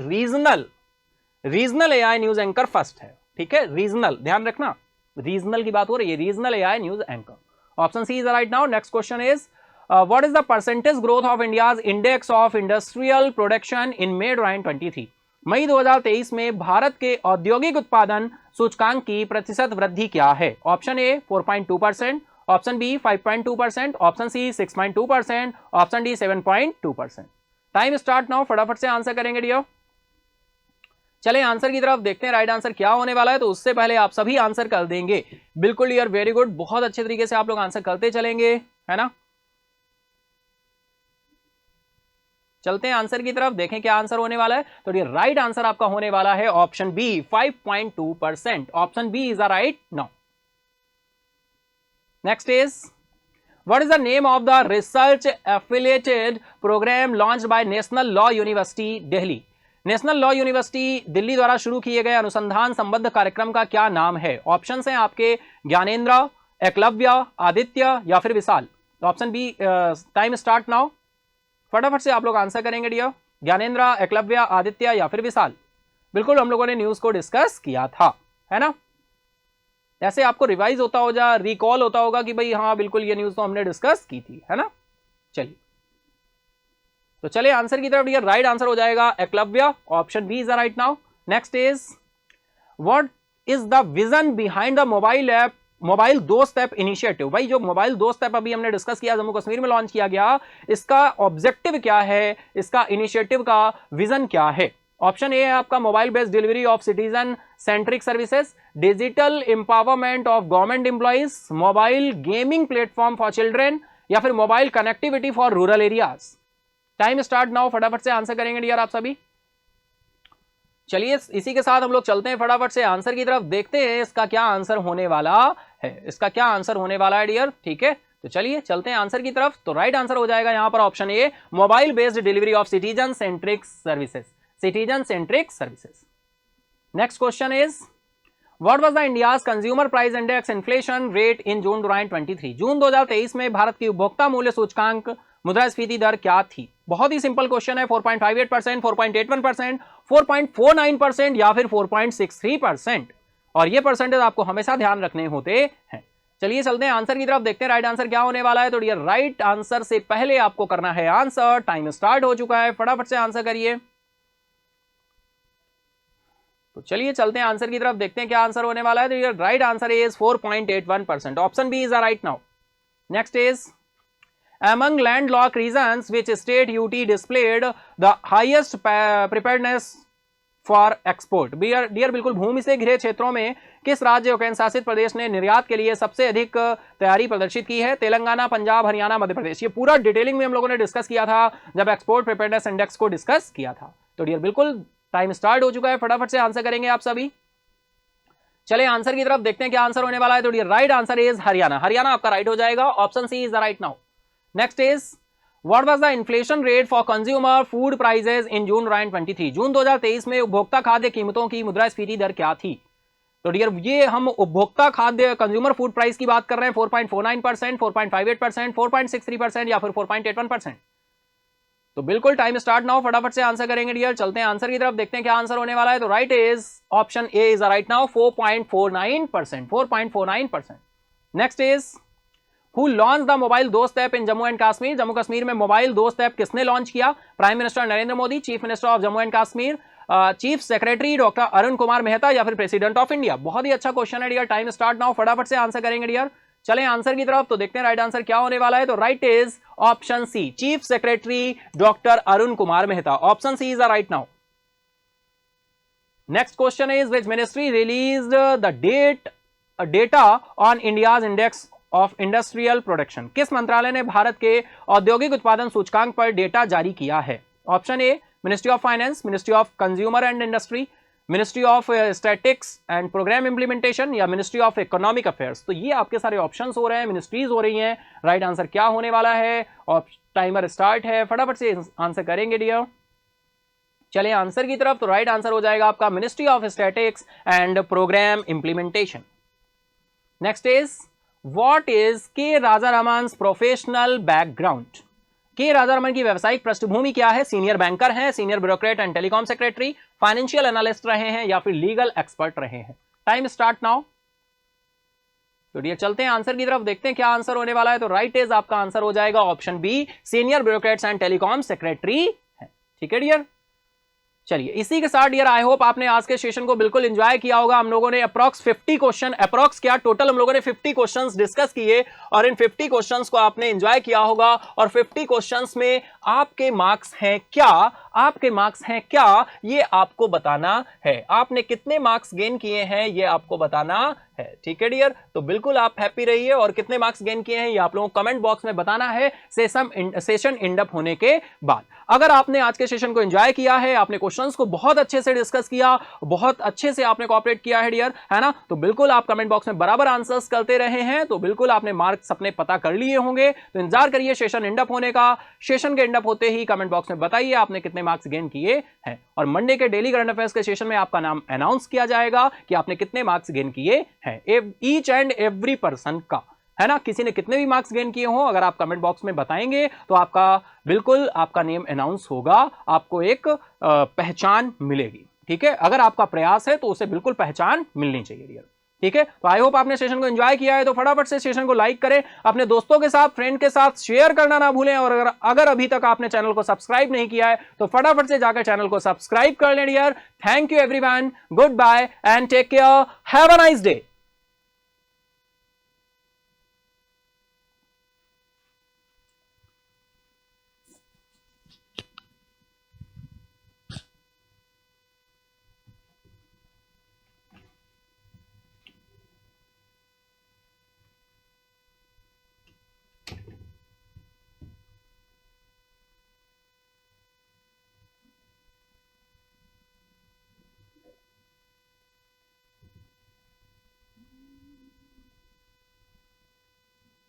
regional AI news anchor first है। ठीक है, रीजनल, ध्यान रखना, रीजनल की बात हो रही है, regional AI news anchor. Option C is right now. Next question is what is the percentage growth of India's index of industrial production in May 2023। मई 2023 में भारत के औद्योगिक उत्पादन सूचकांक की प्रतिशत वृद्धि क्या है। Option A 4.2%, option B 5.2%, option C 6.2%, option D 7.2%। Time start now, फटाफट से आंसर करेंगे डियर। चले आंसर की तरफ, देखते हैं राइट आंसर क्या होने वाला है। तो उससे पहले आप सभी आंसर कर देंगे। बिल्कुल यार, वेरी गुड, बहुत अच्छे तरीके से आप लोग आंसर करते चलेंगे, है ना। चलते हैं आंसर की तरफ, देखें क्या आंसर होने वाला है। तो ये राइट आंसर आपका होने वाला है option B 5.2%। Option B is the right now. Next is what is the name of the research affiliated programme launched by National Law University Delhi. National Law University Delhi द्वारा शुरू किए गए अनुसंधान संबद्ध कार्यक्रम का क्या नाम है। ऑप्शन हैं आपके ज्ञानेंद्र, एकलव्य, आदित्य या फिर Vishal. Option B, time start now, फटाफट से आप लोग आंसर करेंगे डियर। ज्ञानेंद्र, एकलव्य, आदित्य या फिर विशाल। बिल्कुल हम लोगों ने न्यूज को डिस्कस किया था, है ना। ऐसे आपको रिवाइज होता हो जा, रिकॉल होता होगा कि भाई हाँ बिल्कुल ये न्यूज तो हमने डिस्कस की थी, है ना। चलिए तो चलिए आंसर की तरफ, राइट आंसर हो जाएगा Eklavya. Option B is the right now. Next is what is the vision behind the mobile Dost app initiative. भाई जो मोबाइल दोस्त ऐप अभी हमने डिस्कस किया, जम्मू कश्मीर में लॉन्च किया गया, इसका ऑब्जेक्टिव क्या है, इसका इनिशिएटिव का विजन क्या है। ऑप्शन ए है आपका mobile based delivery of citizen centric services, digital empowerment of government employees, mobile gaming platform for children या फिर mobile connectivity for rural areas. Time start now, फटाफट से आंसर करेंगे डियर आप सभी। चलिए इसी के साथ हम लोग चलते हैं फटाफट से आंसर की तरफ, देखते हैं इसका क्या आंसर होने वाला है, इसका क्या आंसर होने वाला है डियर। ठीक है, तो चलिए चलते हैं आंसर की तरफ। तो राइट आंसर हो जाएगा यहां पर option A, mobile based delivery of citizen centric services, citizen centric services. Next question is what was the India's consumer price index inflation rate in June 2023। जून 2023 में भारत की उपभोक्ता मूल्य सूचकांक मुद्रास्फीति दर क्या थी। बहुत ही सिंपल क्वेश्चन है, 4.58%, 4.81%, 4.49% या फिर 4.63%। और ये परसेंटेज आपको हमेशा ध्यान रखने होते हैं। चलिए चलते हैं आंसर की तरफ, देखते हैं राइट आंसर क्या होने वाला है। तो डियर राइट आंसर से पहले आपको करना है आंसर। टाइम स्टार्ट हो चुका है, फटाफट से आंसर करिए। तो चलिए चलते हैं आंसर की तरफ, देखते हैं क्या आंसर होने वाला है। तो dear right answer is 4.81%। Option B is right now. Next is among landlocked regions which state UT displayed the highest preparedness for export। Dear बिल्कुल भूमि से घिरे क्षेत्रों में किस राज्य और केंद्र शासित प्रदेश ने निर्यात के लिए सबसे अधिक तैयारी प्रदर्शित की है। तेलंगाना, पंजाब, हरियाणा, मध्य प्रदेश। ये पूरा डिटेलिंग में हम लोगों ने डिस्कस किया था जब एक्सपोर्ट प्रिपेयरनेस इंडेक्स को डिस्कस किया था। तो डियर बिल्कुल टाइम स्टार्ट हो चुका है, फटाफट से आंसर करेंगे आप सभी। चले आंसर की तरफ, देखते हैं क्या आंसर होने वाला है। तो dear right answer is Haryana. Haryana आपका राइट हो जाएगा। Option C is the right now. Next is what was the inflation rate for consumer food prices in June 2023। जून 2023 में उपभोक्ता खाद्य कीमतों की मुद्रास्फीति दर क्या थी। तो डियर ये हम उपभोक्ता खाद्य कंज्यूमर फूड प्राइस की बात कर रहे हैं। 4.49%, 4.58%, 4.63% या फिर 4.81%। तो बिल्कुल टाइम स्टार्ट नाउ, फटाफट से आंसर करेंगे डियर। चलते हैं आंसर की तरफ, देखते हैं क्या आंसर होने वाला है। तो right is option A is right now, 4.49%, 4.49%। Next is who launch the mobile Dost app in Jammu and Kashmir? Jammu Kashmir में मोबाइल दोस्त ऐप किसने लॉन्च किया? Prime minister Narendra Modi, chief minister of Jammu and Kashmir, chief secretary doctor Arun Kumar Mehta या फिर प्रेसिडेंट ऑफ इंडिया? बहुत ही अच्छा question है dear. Time start now, फटाफट से आंसर करेंगे डियर। चलें आंसर की तरफ, तो देखते हैं राइट आंसर क्या होने वाला है। तो right is option C, chief secretary doctor Arun Kumar Mehta. Option C is the right now. Next question is which ministry released the data on India's index of industrial production? किस मंत्रालय ने भारत के औद्योगिक उत्पादन सूचकांक पर डेटा जारी किया है? Option A ministry of finance, ministry of consumer and industry, ministry of statics and programme implementation या मिनिस्ट्री ऑफ इकोनॉमिक अफेयर्स? तो ये आपके सारे ऑप्शंस हो रहे हैं, मिनिस्ट्रीज हो रही हैं। राइट आंसर क्या होने वाला है? और टाइमर स्टार्ट है, फटाफट से आंसर करेंगे डियर। चलिए आंसर की तरफ, तो राइट आंसर हो जाएगा आपका ministry of statics and programme implementation. Next is what is K Rajaraman professional background? के राजारामन की व्यावसायिक पृष्ठभूमि क्या है? सीनियर बैंकर हैं, senior bureaucrat and telecom secretary, financial analyst रहे हैं या फिर लीगल एक्सपर्ट रहे हैं? Time start now. तो डियर चलते हैं आंसर की तरफ, देखते हैं क्या आंसर होने वाला है। तो राइट इज आपका आंसर हो जाएगा option B, senior bureaucrats and telecom secretary है। ठीक है डियर। चलिए इसी के साथ डियर आई होप आपने आज के सेशन को बिल्कुल एंजॉय किया होगा। हम लोगों ने अप्रॉक्स 50 क्वेश्चन, अप्रॉक्स क्या टोटल हम लोगों ने 50 क्वेश्चंस डिस्कस किए और इन 50 क्वेश्चंस को आपने एंजॉय किया होगा। और 50 क्वेश्चंस में आपके मार्क्स हैं क्या, आपके मार्क्स हैं क्या, ये आपको बताना है। आपने कितने मार्क्स गेन किए हैं ये आपको बताना है। ठीक है डियर, तो बिल्कुल आप हैप्पी रहिए और कितने मार्क्स गेन किए हैं ये आप लोगों को कमेंट बॉक्स में बताना है सेशन एंड अप होने के बाद। अगर आपने आज के सेशन को एंजॉय किया है, आपने क्वेश्चंस को बहुत अच्छे से डिस्कस किया, बहुत अच्छे से आपने कोऑपरेट किया है डियर, है ना, तो बिल्कुल आप कमेंट बॉक्स में बराबर आंसर्स करते रहे हैं, तो बिल्कुल आपने मार्क्स अपने पता कर लिए होंगे। तो इंतजार करिए सेशन एंड अप होने का। सेशन के एंड अप होते ही कमेंट बॉक्स में बताइए आपने कितने मार्क्स गेन किए हैं। और मंडे के डेली करंट अफेयर्स के सेशन में आपका नाम अनाउंस किया जाएगा कि आपने कितने मार्क्स गेन किए हैं, ईच एंड एवरी पर्सन का, है ना। किसी ने कितने भी मार्क्स गेन किए हो अगर आप कमेंट बॉक्स में बताएंगे तो आपका बिल्कुल आपका नेम अनाउंस होगा, आपको एक पहचान मिलेगी। ठीक है, अगर आपका प्रयास है तो उसे बिल्कुल पहचान मिलनी चाहिए डियर। ठीक है, तो आई होप आपने सेशन को एंजॉय किया है, तो फटाफट से सेशन को लाइक करें, अपने दोस्तों के साथ, फ्रेंड के साथ शेयर करना ना भूलें। और अगर अभी तक आपने चैनल को सब्सक्राइब नहीं किया है तो फटाफट से जाकर चैनल को सब्सक्राइब कर लें dear. Thank you everyone, good bye and take care, have a nice day.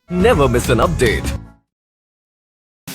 Never miss an update.